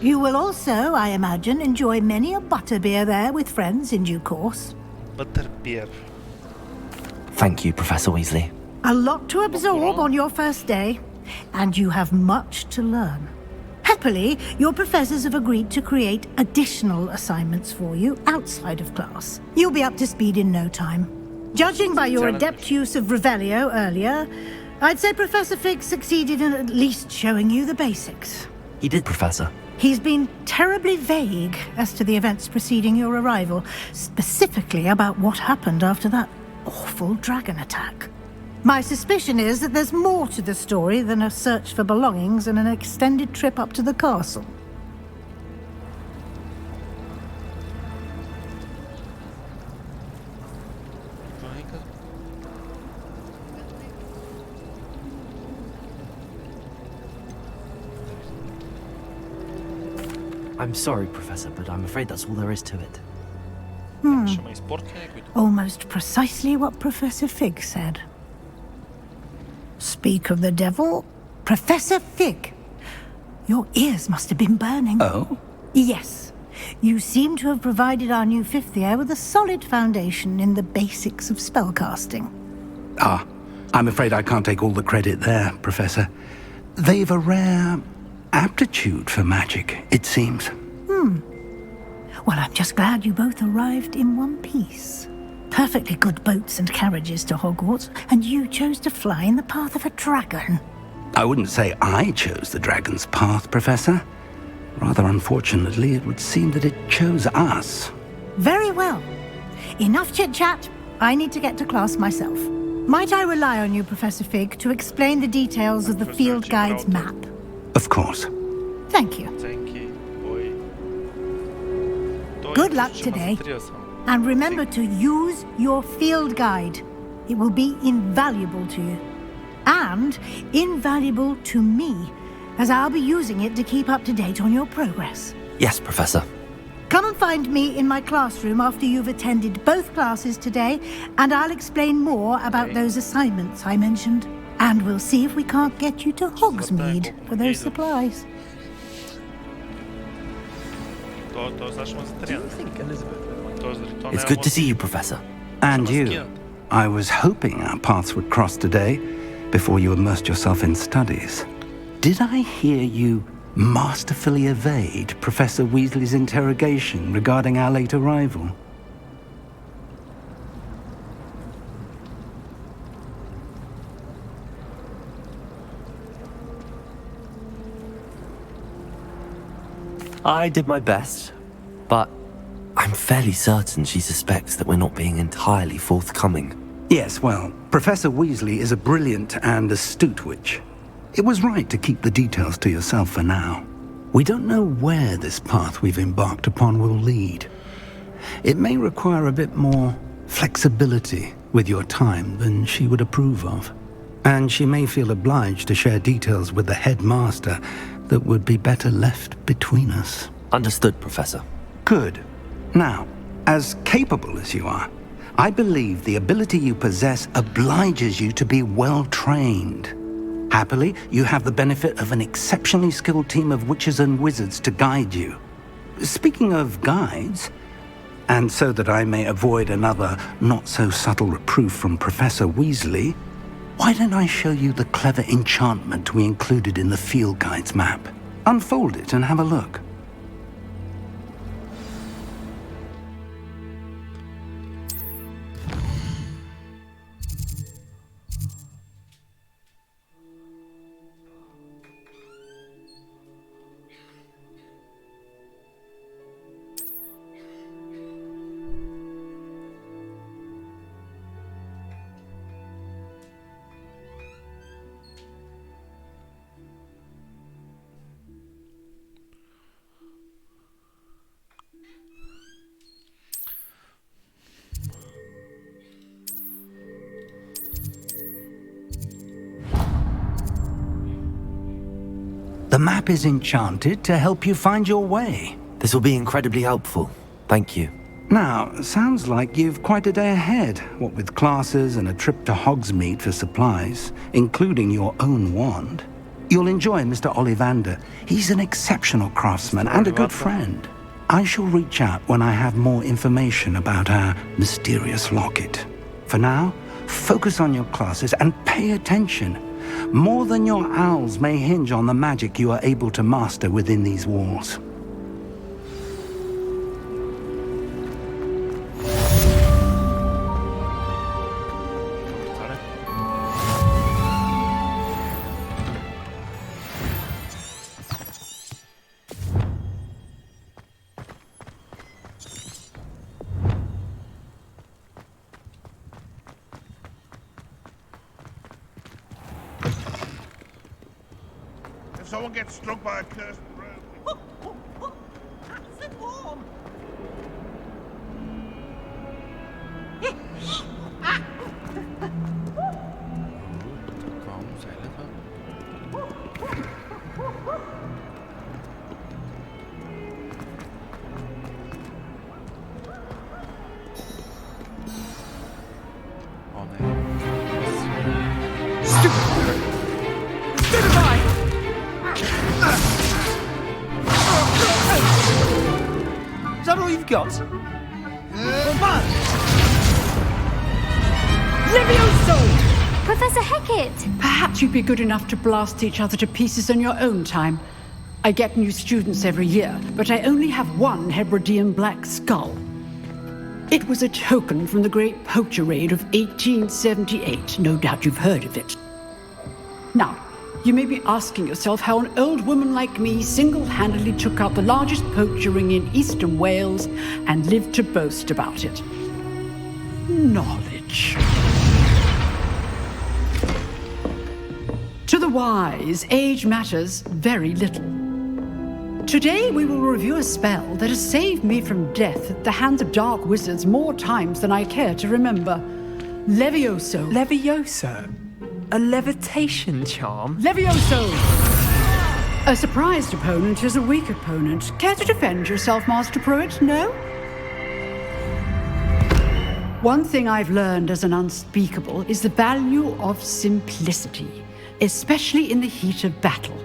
You will also, I imagine, enjoy many a butterbeer there with friends in due course. Butterbeer. Thank you, Professor Weasley. A lot to absorb on your first day, and you have much to learn. Happily, your professors have agreed to create additional assignments for you outside of class. You'll be up to speed in no time. Judging by your adept use of Revelio earlier, I'd say Professor Fig succeeded in at least showing you the basics. He did, Professor. He's been terribly vague as to the events preceding your arrival, specifically about what happened after that awful dragon attack. My suspicion is that there's more to the story than a search for belongings and an extended trip up to the castle. I'm sorry, Professor, but I'm afraid that's all there is to it. Almost precisely what Professor Fig said. Speak of the devil, Professor Fig. Your ears must have been burning. Oh? Yes. You seem to have provided our new fifth year with a solid foundation in the basics of spellcasting. I'm afraid I can't take all the credit there, Professor. they've a rare aptitude for magic, it seems. Well, I'm just glad you both arrived in one piece. Perfectly good boats and carriages to Hogwarts, and you chose to fly in the path of a dragon. I wouldn't say I chose the dragon's path, Professor. Rather unfortunately, it would seem that it chose us. Very well. Enough chit-chat. I need to get to class myself. Might I rely on you, Professor Fig, to explain the details of the field guide's map? Of course. Thank you. Good luck today. And remember to use your field guide. It will be invaluable to you. And invaluable to me, as I'll be using it to keep up to date on your progress. Yes, Professor. Come and find me in my classroom after you've attended both classes today, and I'll explain more about those assignments I mentioned. And we'll see if we can't get you to Hogsmeade for those supplies. It's good to see you, Professor. And you. I was hoping our paths would cross today, before you immersed yourself in studies. Did I hear you masterfully evade Professor Weasley's interrogation regarding our late arrival? I did my best, but I'm fairly certain she suspects that we're not being entirely forthcoming. Yes, well, Professor Weasley is a brilliant and astute witch. It was right to keep the details to yourself for now. We don't know where this path we've embarked upon will lead. It may require a bit more flexibility with your time than she would approve of. And she may feel obliged to share details with the headmaster that would be better left between us. Understood, Professor. Good. Now, as capable as you are, I believe the ability you possess obliges you to be well-trained. Happily, you have the benefit of an exceptionally skilled team of witches and wizards to guide you. Speaking of guides, and so that I may avoid another not-so-subtle reproof from Professor Weasley, why don't I show you the clever enchantment we included in the field guide's map? Unfold it and have a look. The map is enchanted to help you find your way. This will be incredibly helpful. Thank you. Now, sounds like you've quite a day ahead, what with classes and a trip to Hogsmeade for supplies, including your own wand. You'll enjoy Mr. Ollivander. He's an exceptional craftsman and a good friend. I shall reach out when I have more information about our mysterious locket. For now, focus on your classes and pay attention. More than your owls may hinge on the magic you are able to master within these walls. If someone gets struck by a cursed broom... That's it warm! Is that all you've got? Levioso! Professor Hecat! Perhaps you'd be good enough to blast each other to pieces in your own time. I get new students every year, but I only have one Hebridean black skull. It was a token from the Great Poacher Raid of 1878. No doubt you've heard of it. Now, you may be asking yourself how an old woman like me single-handedly took out the largest poacher ring in eastern Wales and lived to boast about it. Knowledge. To the wise, age matters very little. Today we will review a spell that has saved me from death at the hands of dark wizards more times than I care to remember. Levioso. Levioso? A levitation charm? Levioso! A surprised opponent is a weak opponent. Care to defend yourself, Master Pruitt? No? One thing I've learned as an unspeakable is the value of simplicity, especially in the heat of battle.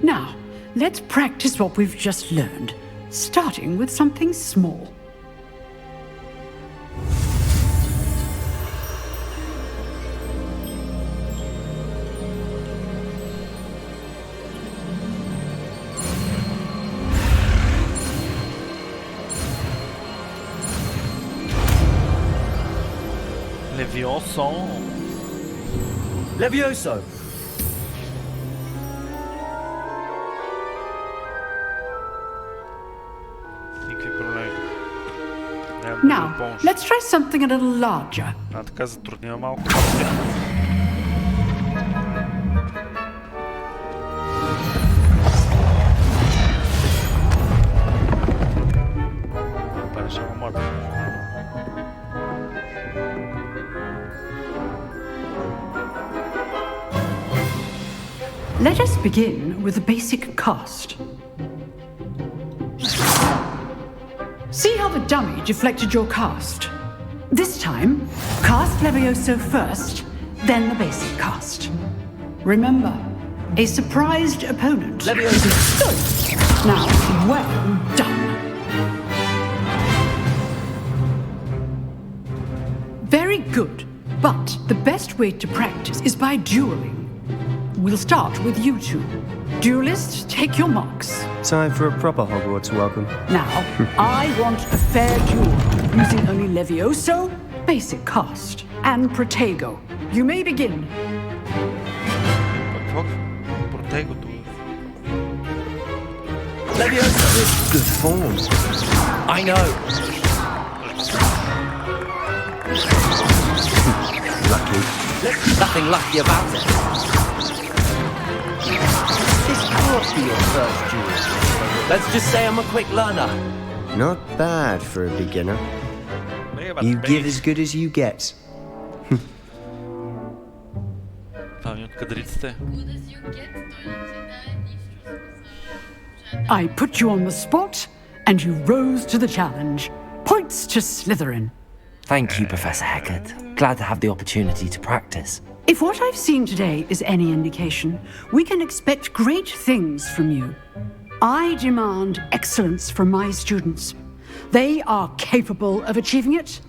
Now, let's practice what we've just learned, starting with something small. Levioso! Now, let's try something a little larger. Така затруднява малко. Let us begin with a basic cast. See how the dummy deflected your cast? This time, cast Levioso first, then the basic cast. Remember, a surprised opponent. Levioso! Now, well done. Very good, but the best way to practice is by dueling. We'll start with you two. Duelists, take your marks. Time for a proper Hogwarts welcome. Now, I want a fair duel, using only Levioso, basic cast, and Protego. You may begin. Levioso is good form. I know. Lucky. Nothing lucky about it. This can't be your first duel. Let's just say I'm a quick learner. Not bad for a beginner. You give as good as you get. I put you on the spot, and you rose to the challenge. Points to Slytherin. Thank you, Professor Hecat. Glad to have the opportunity to practice. If what I've seen today is any indication, we can expect great things from you. I demand excellence from my students. They are capable of achieving it,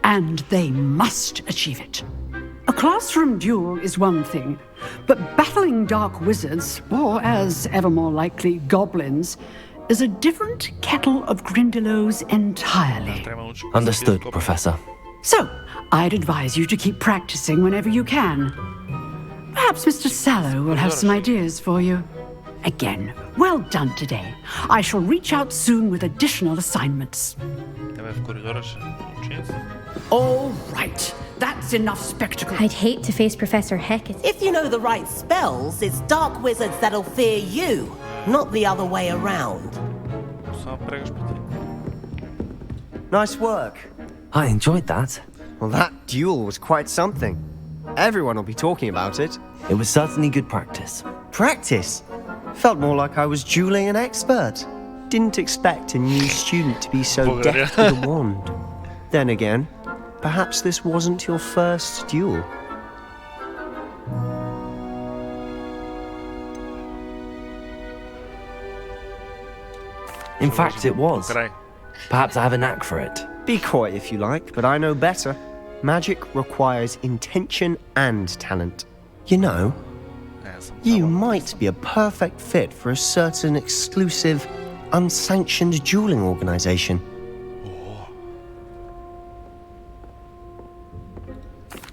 and they must achieve it. A classroom duel is one thing, but battling dark wizards, or as ever more likely, goblins, is a different kettle of Grindylows entirely. Understood, Professor. So, I'd advise you to keep practicing whenever you can. Perhaps Mr. Sallow will have some ideas for you. Again, well done today. I shall reach out soon with additional assignments. All right, that's enough spectacle. I'd hate to face Professor Hecat. If you know the right spells, it's dark wizards that'll fear you, not the other way around. Nice work. I enjoyed that. Well, that duel was quite something. Everyone will be talking about it. It was certainly good practice. Practice? Felt more like I was dueling an expert. Didn't expect a new student to be so deft with a wand. Then again, perhaps this wasn't your first duel. In fact, it was. Perhaps I have a knack for it. Be coy if you like, but I know better. Magic requires intention and talent. You know, you might be a perfect fit for a certain exclusive, unsanctioned dueling organization.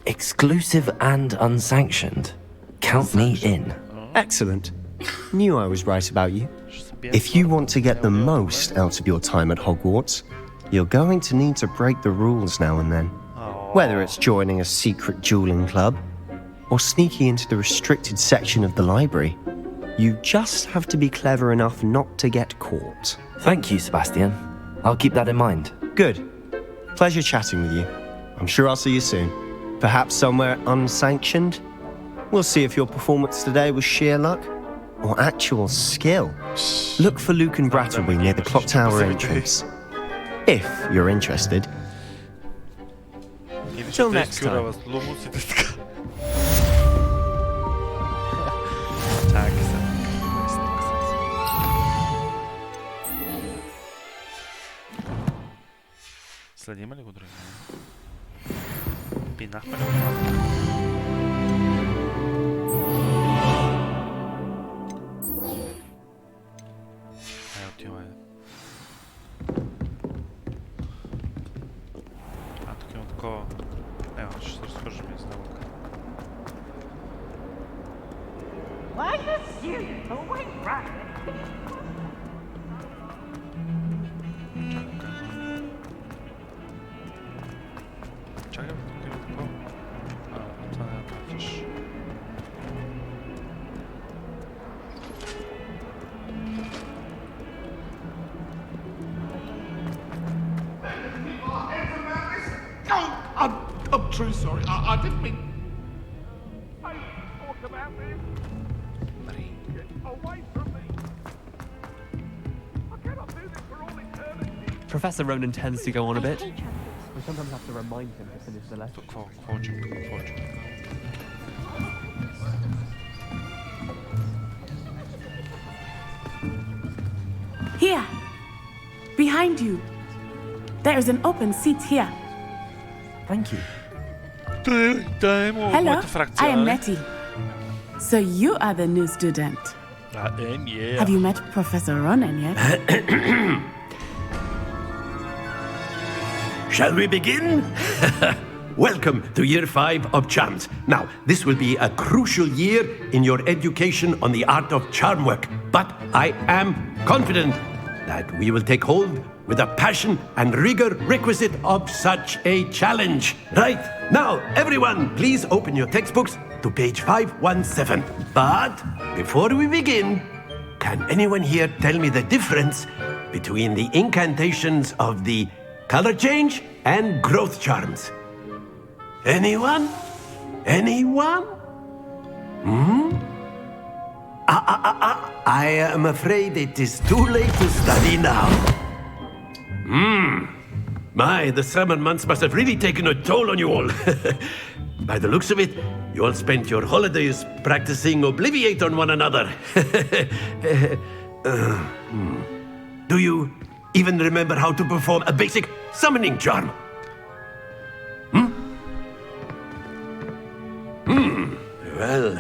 Exclusive and unsanctioned. Count me in. Excellent. Knew I was right about you. If you want to get the most out of your time at Hogwarts, you're going to need to break the rules now and then. Whether it's joining a secret dueling club or sneaking into the restricted section of the library, you just have to be clever enough not to get caught. Thank you, Sebastian. I'll keep that in mind. Good. Pleasure chatting with you. I'm sure I'll see you soon. Perhaps somewhere unsanctioned? We'll see if your performance today was sheer luck or actual skill. Look for Luke and Brattleby near the clock tower entrance. If you're interested. Till next time. Следим ли го, други? Пинахме ли го малко? Отиваме. Тук има такова. Ще се разхождаме из него. Like a student, always right. Чакай, тук има такова. Това не направиш. I'm truly sorry. I didn't mean... I thought about this. Get away from me. I cannot do this for all eternity. Professor Ronan tends to go on a bit. We sometimes have to remind him to finish the lesson. Here, behind you. There is an open seat here. Thank you. Hello, I am Nettie. So you are the new student. Yeah. Have you met Professor Ronan yet? Shall we begin? Welcome to Year 5 of Charms. Now, this will be a crucial year in your education on the art of charm work, but I am confident that we will take hold with the passion and rigor requisite of such a challenge. Right, now, everyone, please open your textbooks to page 517. But before we begin, can anyone here tell me the difference between the incantations of the color change and growth charms? Anyone? Anyone? I am afraid it is too late to study now. My, the summer months must have really taken a toll on you all. By the looks of it, you all spent your holidays practicing Obliviate on one another. Do you even remember how to perform a basic summoning charm? Well,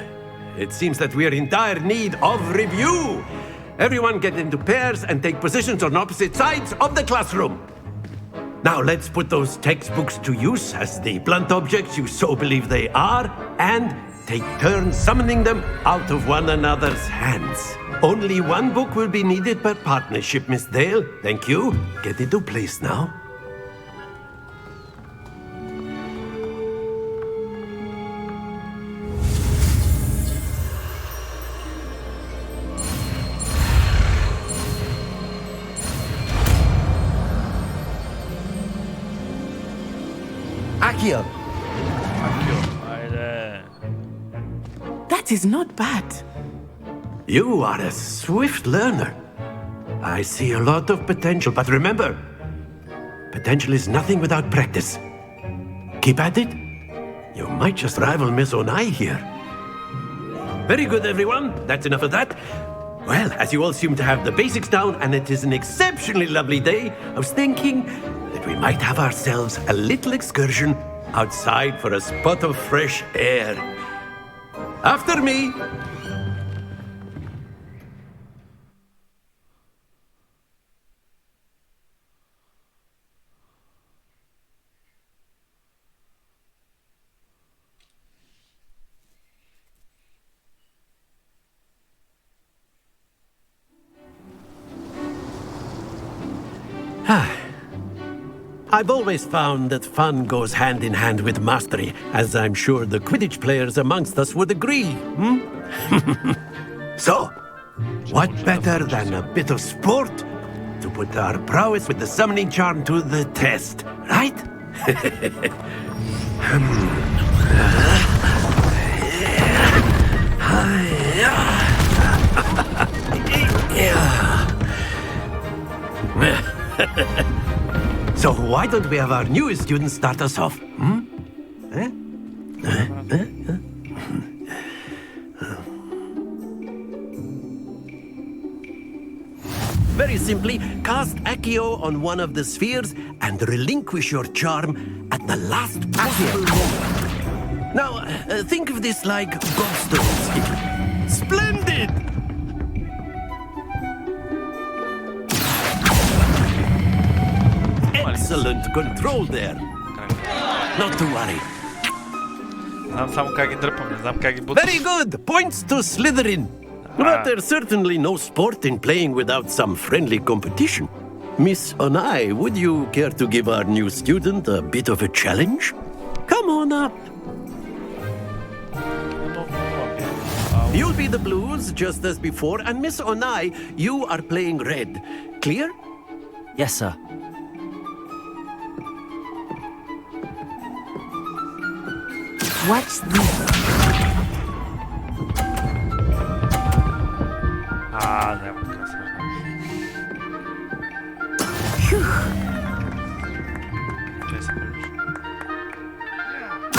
it seems that we are in dire need of review. Everyone get into pairs and take positions on opposite sides of the classroom. Now let's put those textbooks to use as the blunt objects you so believe they are, and take turns summoning them out of one another's hands. Only one book will be needed per partnership, Miss Dale. Thank you. Get into place now. Accio. That is not bad. You are a swift learner. I see a lot of potential, but remember, potential is nothing without practice. Keep at it. You might just rival Miss Onai here. Very good, everyone. That's enough of that. Well, as you all seem to have the basics down, and it is an exceptionally lovely day, I was thinking that we might have ourselves a little excursion outside for a spot of fresh air. After me! I've always found that fun goes hand in hand with mastery, as I'm sure the Quidditch players amongst us would agree, So, what better than a bit of sport to put our prowess with the summoning charm to the test, right? So why don't we have our newest student start us off? Very simply, cast Accio on one of the spheres and relinquish your charm at the last possible moment. Now, think of this like gobstones. Splendid! Excellent control there. Not to worry. Very good! Points to Slytherin. But there's certainly no sport in playing without some friendly competition. Miss Onai, would you care to give our new student a bit of a challenge? Come on up. You'll be the blues, just as before, and Miss Onai, you are playing red. Clear? Yes, sir. Watch this. Не мога да се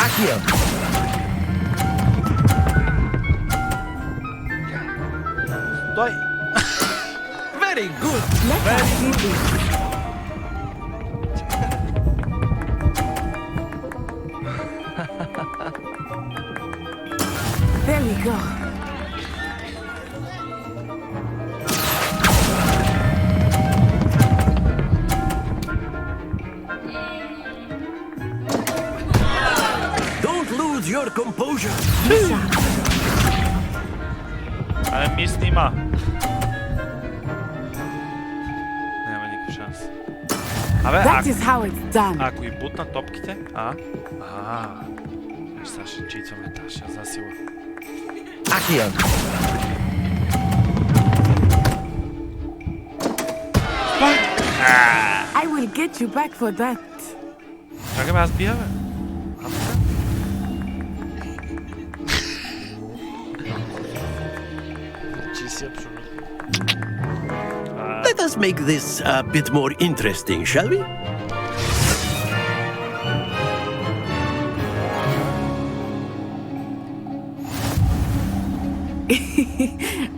Accio. Sтой! Very good. Let us see this. There we go. Don't lose your composure. Але ми снима. Няма никакъв шанс. That is how it's done. Ако и бутна топките... Сега ще читваме тази, ще засила. Accio. I will get you back for that. Чакай бе, аз бия бе. Let us make this a bit more interesting, shall we?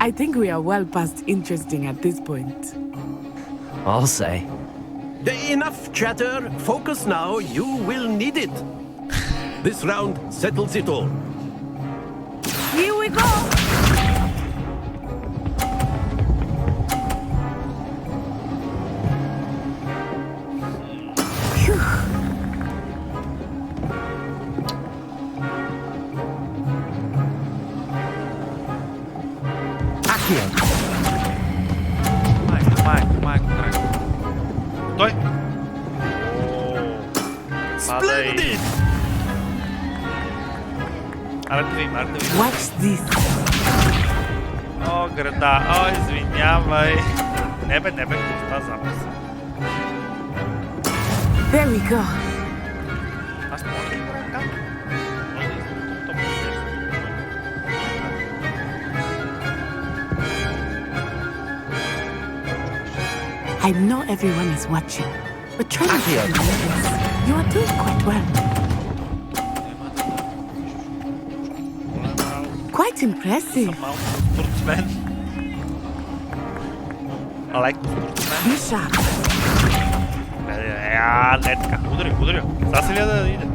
I think we are well past interesting at this point. I'll say. Enough chatter. Focus now. You will need it. This round settles it all. Here we go. Стой! Splendid! Watch this. О, града, извинявай. Не бе, това записа. There we go. Аз мога да играя както. Може да излъждам топ. I know everyone is watching, but try not to be nervous. You are doing quite well. Quite impressive. Спортсмен. I like спортсмен. Be sharp. Не така. Удари. Сега се ли да иде?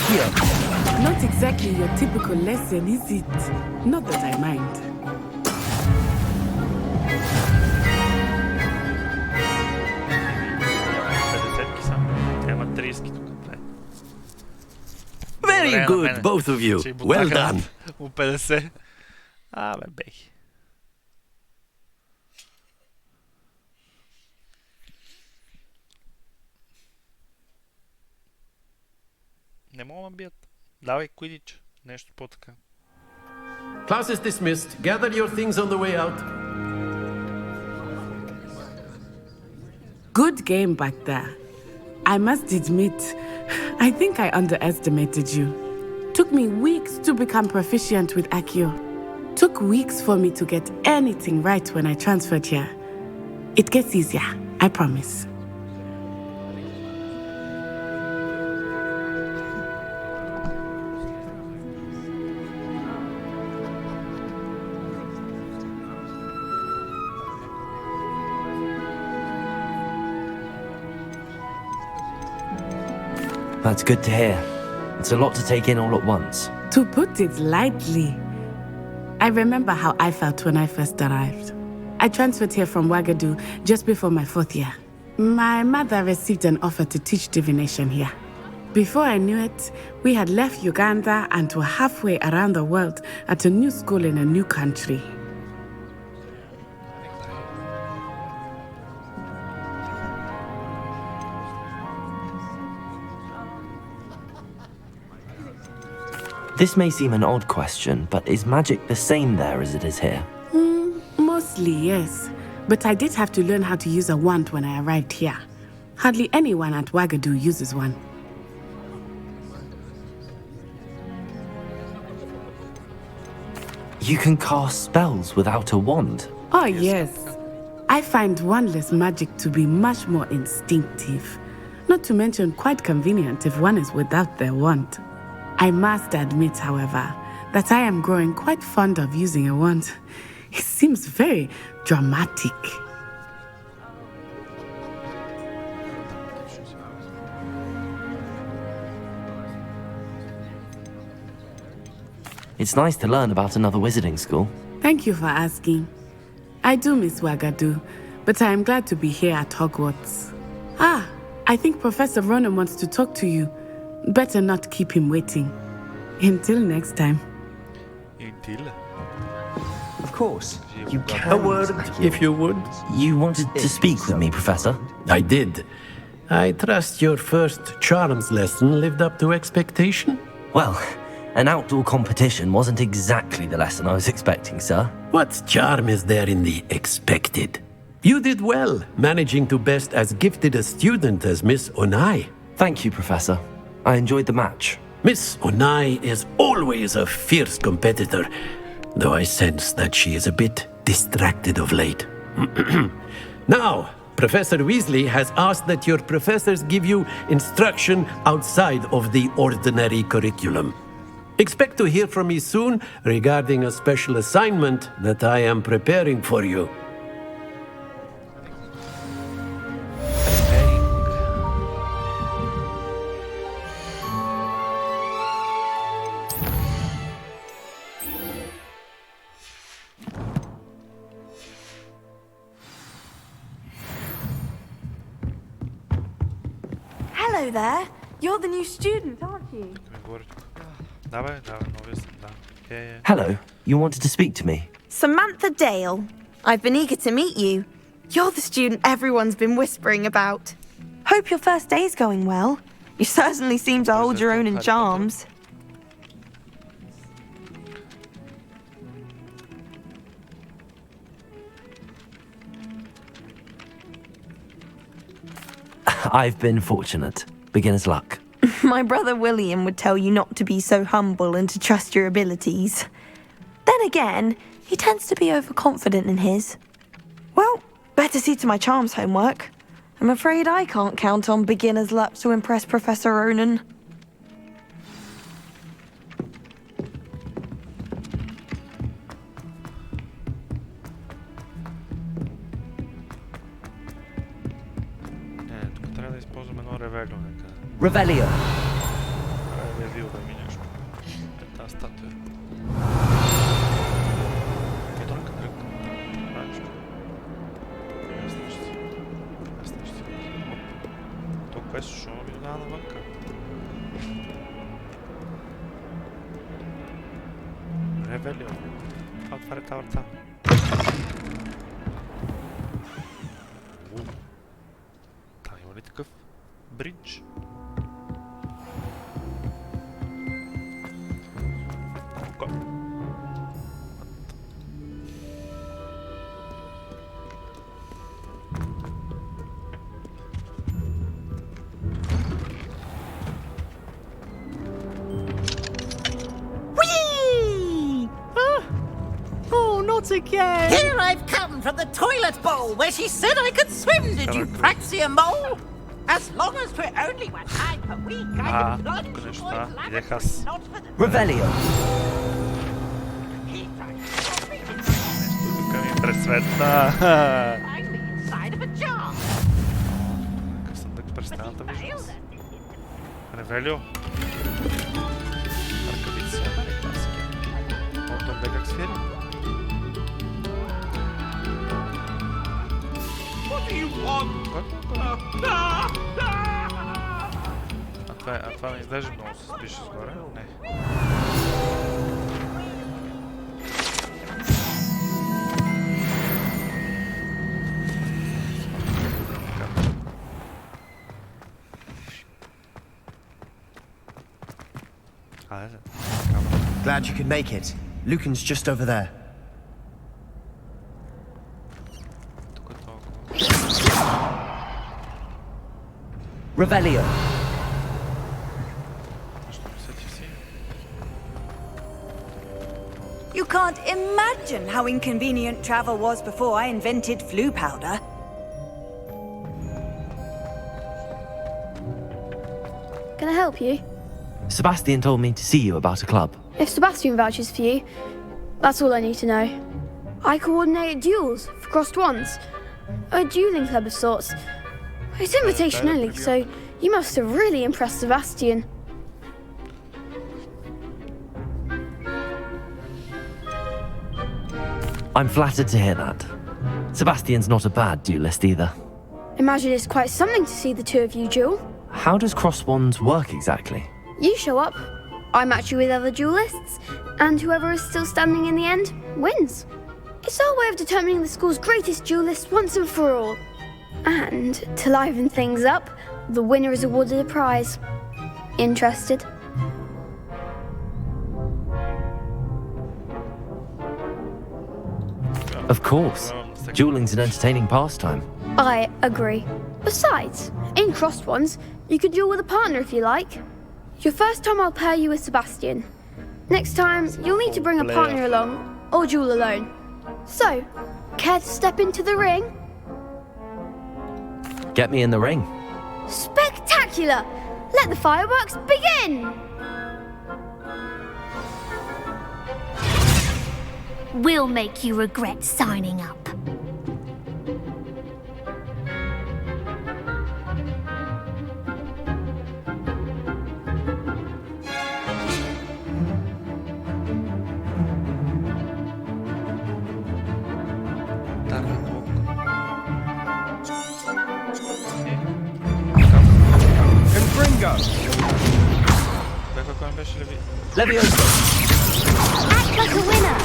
Accio! Not exactly your typical lesson, is it? Not that I mind. Very good, both of you. Well done. Un 50. Beh. Не мога да бият. Давай Quidditch. Нещо по-така. Class is dismissed. Gather your things on the way out. Good game back there. I must admit, I think I underestimated you. Took me weeks to become proficient with Accio. Took weeks for me to get anything right when I transferred here. It gets easier, I promise. That's good to hear. It's a lot to take in all at once. To put it lightly, I remember how I felt when I first arrived. I transferred here from Ouagadougou just before my 4th year. My mother received an offer to teach divination here. Before I knew it, we had left Uganda and were halfway around the world at a new school in a new country. This may seem an odd question, but is magic the same there as it is here? Mostly, yes. But I did have to learn how to use a wand when I arrived here. Hardly anyone at Ouagadougou uses one. You can cast spells without a wand? Oh, yes. I find wandless magic to be much more instinctive. Not to mention quite convenient if one is without their wand. I must admit, however, that I am growing quite fond of using a wand. It seems very dramatic. It's nice to learn about another wizarding school. Thank you for asking. I do miss Ouagadougou, but I am glad to be here at Hogwarts. I think Professor Ronan wants to talk to you. Better not keep him waiting. Until next time. Of course. You can. A word, if you would. You wanted to speak with me, Professor? I did. I trust your first charms lesson lived up to expectation? Well, an outdoor competition wasn't exactly the lesson I was expecting, sir. What charm is there in the expected? You did well, managing to best as gifted a student as Miss Onai. Thank you, Professor. I enjoyed the match. Miss Onai is always a fierce competitor, though I sense that she is a bit distracted of late. Now, Professor Weasley has asked that your professors give you instruction outside of the ordinary curriculum. Expect to hear from me soon regarding a special assignment that I am preparing for you. Hello there. You're the new student, aren't you? Hello, you wanted to speak to me? Samantha Dale. I've been eager to meet you. You're the student everyone's been whispering about. Hope your first day's going well. You certainly seem to hold your own in charms. I've been fortunate. Beginner's luck. My brother William would tell you not to be so humble and to trust your abilities. Then again, he tends to be overconfident in his. Well, better see to my charms homework. I'm afraid I can't count on beginner's luck to impress Professor Ronan. Revelio. появил да ми нещо. Е тази статуя. Только кръг. Ранчо. Ясно ще. Тук беше шо ми дава навънка. Ревелио. Отваря тази врата. Та има ли такъв бридж? Not again! Here I've come from the toilet bowl where she said I could swim, did you praxia mole? As long as we're only one time per week, I can plunge you boys lavishly, not for the... Revelio! Тук ми пресветна. Finally inside of a jar. Късъм да престана да виждам. Ревелио. Ръкавици са бали класики. От бе как свири. What do you want? А това не изглежда много се спише сгоре? Не. Glad you could make it. Lucan's just over there. Revelio! You can't imagine how inconvenient travel was before I invented flu powder. Can I help you? Sebastian told me to see you about a club. If Sebastian vouches for you, that's all I need to know. I coordinate duels for crossed ones. A dueling club of sorts. It's invitation only, so you must have really impressed Sebastian. I'm flattered to hear that. Sebastian's not a bad duelist either. Imagine it's quite something to see the two of you duel. How does cross wands work exactly? You show up, I match you with other duelists, and whoever is still standing in the end wins. It's our way of determining the school's greatest duelist once and for all. And to liven things up, the winner is awarded a prize. Interested? Of course. Dueling's an entertaining pastime. I agree. Besides, in crossed ones, you could duel with a partner if you like. Your first time I'll pair you with Sebastian. Next time, you'll need to bring a partner along, or duel alone. So, care to step into the ring? Get me in the ring. Spectacular! Let the fireworks begin! We'll make you regret signing up. Confringo! Levioso! Act like a winner!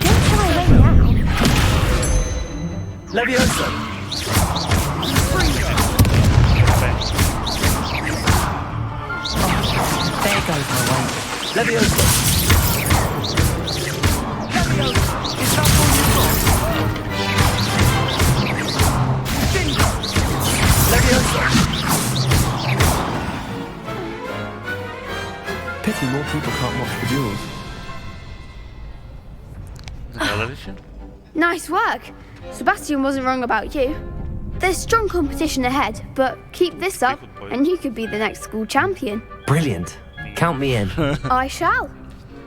Don't try away now. Levioso! There goes my way. Levioso! Is that all you've got? Levioso! Pity more people can't watch the duels. Nice work! Sebastian wasn't wrong about you. There's strong competition ahead, but keep this up and you could be the next school champion. Brilliant. Count me in. I shall.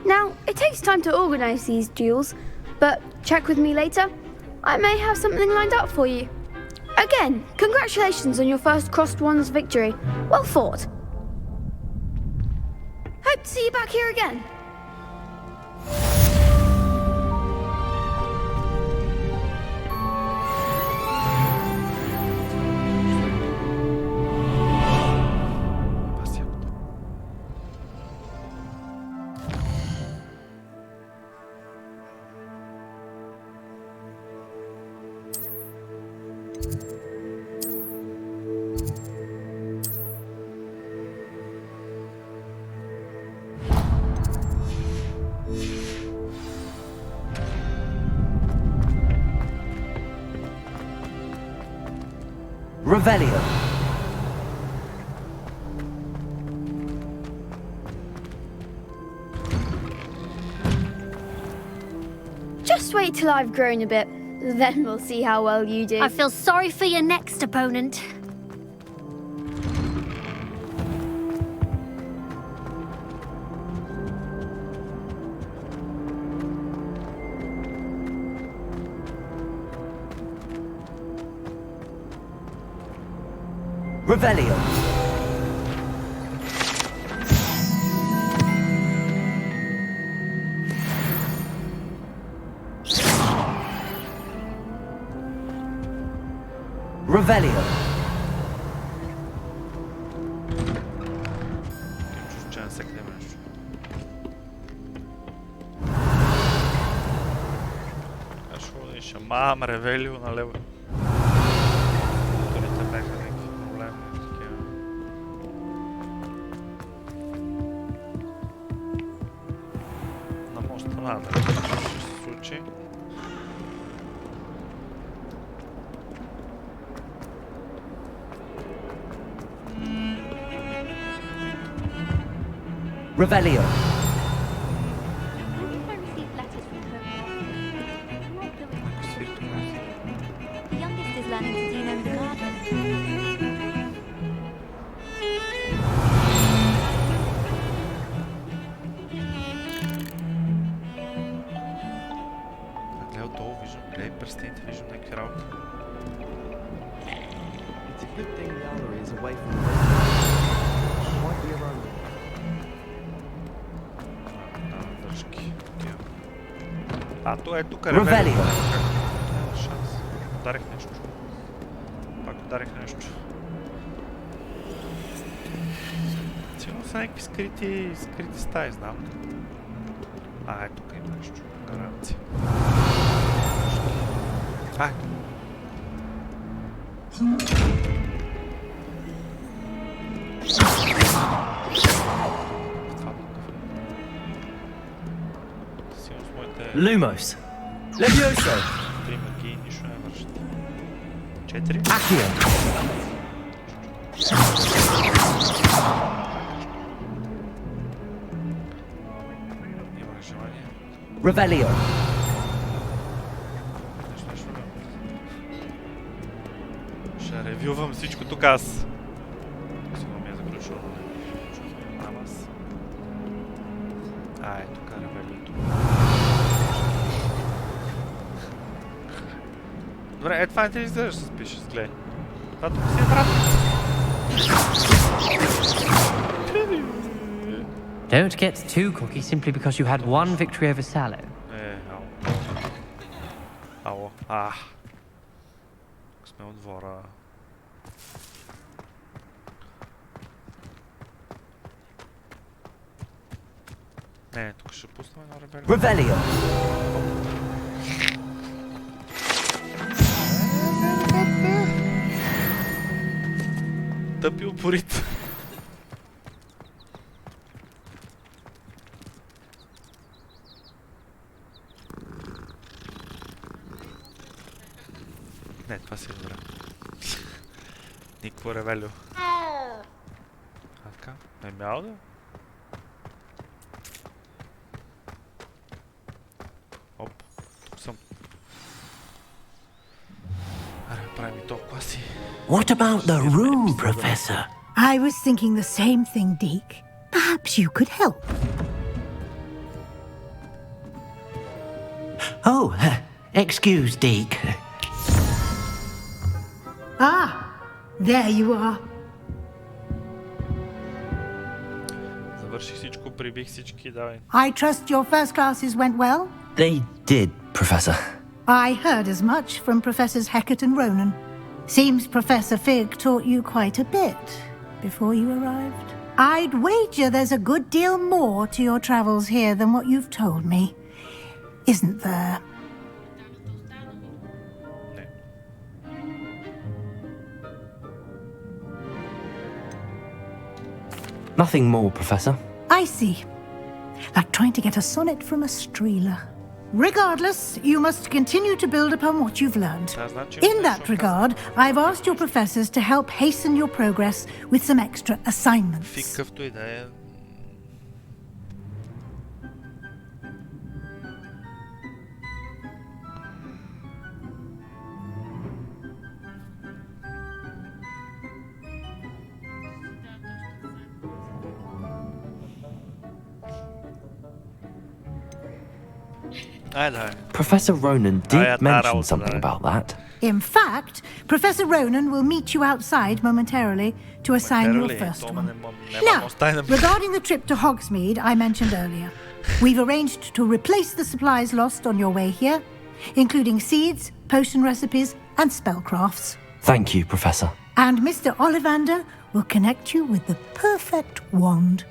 Now, it takes time to organise these duels, but check with me later. I may have something lined up for you. Again, congratulations on your first Crossed Wands victory. Well fought. Hope to see you back here again. Revelio. Just wait till I've grown a bit. Then we'll see how well you do. I feel sorry for your next opponent. Revelio. Revelio. Чувствам се къде нещо. Аз ще мам Ревелио налево. Моторите бяха някакви проблеми. Такива. На моста надо. Ще се случи. Revelio. The youngest is learning to genome the garden. Гледай отдолу, виждам. Гледай пръстените, виждам някакви работи. It's a good thing Mallory is away from the might be around. Дръжки. А, то е тук Ревелио. Няма шанс. Ударих нещо. Пак ударих нещо. Сигурно са някакви скрити стаи, знам. А, е тук има нещо. Гаранция. А, Lumos. Levioso. Три магии, нищо не вършат. 4. Accio. Имах желание. Revelio. Ще ревювам всичко тук аз. Сигурно ми е заключил. Ама аз. А, е тук ревелито. Добре, е това не ти ли изглежда, ще спишеш, гледай. Това тук си е вратница. Don't get too cocky simply because you had one victory over Sallow. Ало. Сме от двора. Не, тук ще пуснем едно ребелио. Revelio. Тъпи упорит. Не, това си е добре. Никакво ревелио. А така? Не мял да? Оп, тук съм. Аре, прави ми толкова си. What about the room, Professor? I was thinking the same thing, Deke. Perhaps you could help. Oh, excuse, Deke. Ah, there you are. Завърших всичко, прибих всички, давай. I trust your first classes went well? They did, Professor. I heard as much from Professors Hecat and Ronan. Seems Professor Fig taught you quite a bit before you arrived. I'd wager there's a good deal more to your travels here than what you've told me. Isn't there? Nothing more, Professor. I see. Like trying to get a sonnet from a streeler. Regardless, you must continue to build upon what you've learned. In that regard, I've asked your professors to help hasten your progress with some extra assignments. Professor Ronan did mention something about that. In fact, Professor Ronan will meet you outside momentarily to assign your first one. Now, regarding the trip to Hogsmeade I mentioned earlier, we've arranged to replace the supplies lost on your way here, including seeds, potion recipes, and spellcrafts. Thank you, Professor. And Mr. Ollivander will connect you with the perfect wand.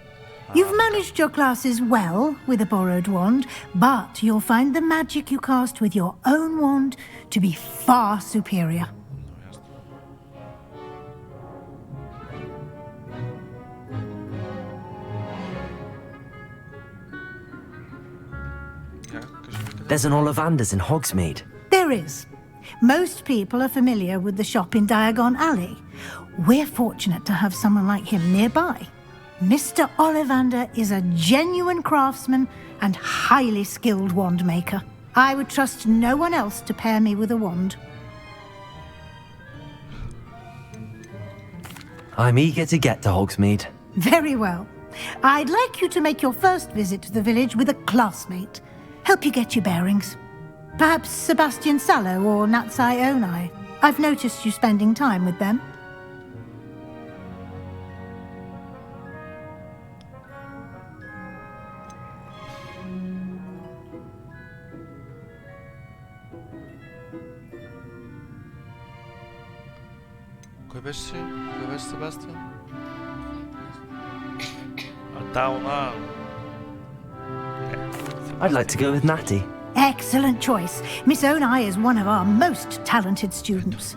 You've managed your classes well with a borrowed wand, but you'll find the magic you cast with your own wand to be far superior. There's an Ollivander's in Hogsmeade. There is. Most people are familiar with the shop in Diagon Alley. We're fortunate to have someone like him nearby. Mr. Ollivander is a genuine craftsman and highly skilled wand maker. I would trust no one else to pair me with a wand. I'm eager to get to Hogsmeade. Very well. I'd like you to make your first visit to the village with a classmate. Help you get your bearings. Perhaps Sebastian Sallow or Natsai Onai. I've noticed you spending time with them. Кой беше си? Кой беше Себастиан? Таuna. I'd like to go with Natty. Excellent choice. Miss Onai is one of our most talented students.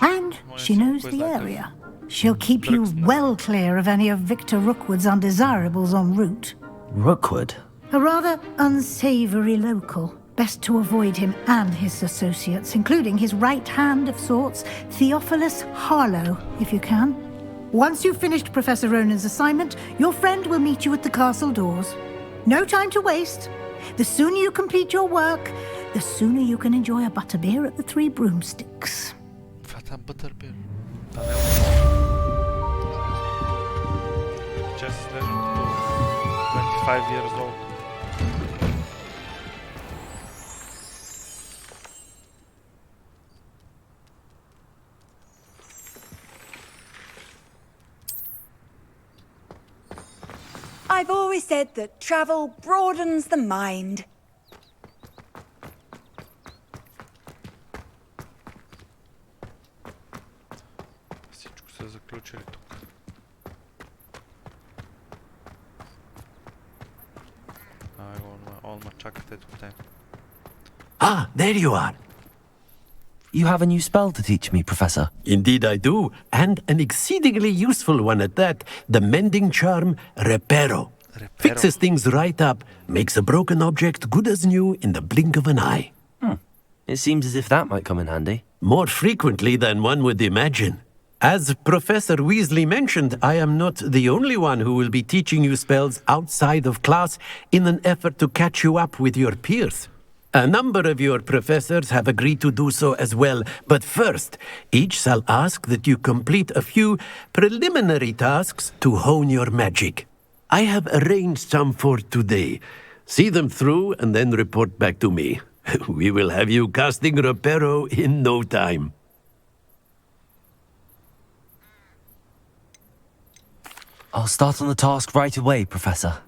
And she knows the area. She'll keep you well clear of any of Victor Rookwood's undesirables en route. Rookwood? A rather unsavory local. Best to avoid him and his associates, including his right hand of sorts, Theophilus Harlow, if you can. Once you've finished Professor Ronan's assignment, your friend will meet you at the castle doors. No time to waste. The sooner you complete your work, the sooner you can enjoy a butterbeer at the Three Broomsticks. Fata butterbeer. Just 25 years old. I've always said that travel broadens the mind. Всичко се заключили тук. Олма, чакате тук. Ah, there you are. You have a new spell to teach me, Professor. Indeed I do, and an exceedingly useful one at that. The mending charm, Reparo. Fixes things right up, makes a broken object good as new in the blink of an eye. It seems as if that might come in handy. More frequently than one would imagine. As Professor Weasley mentioned, I am not the only one who will be teaching you spells outside of class in an effort to catch you up with your peers. A number of your professors have agreed to do so as well, but first, each shall ask that you complete a few preliminary tasks to hone your magic. I have arranged some for today. See them through and then report back to me. We will have you casting Reparo in no time. I'll start on the task right away, Professor.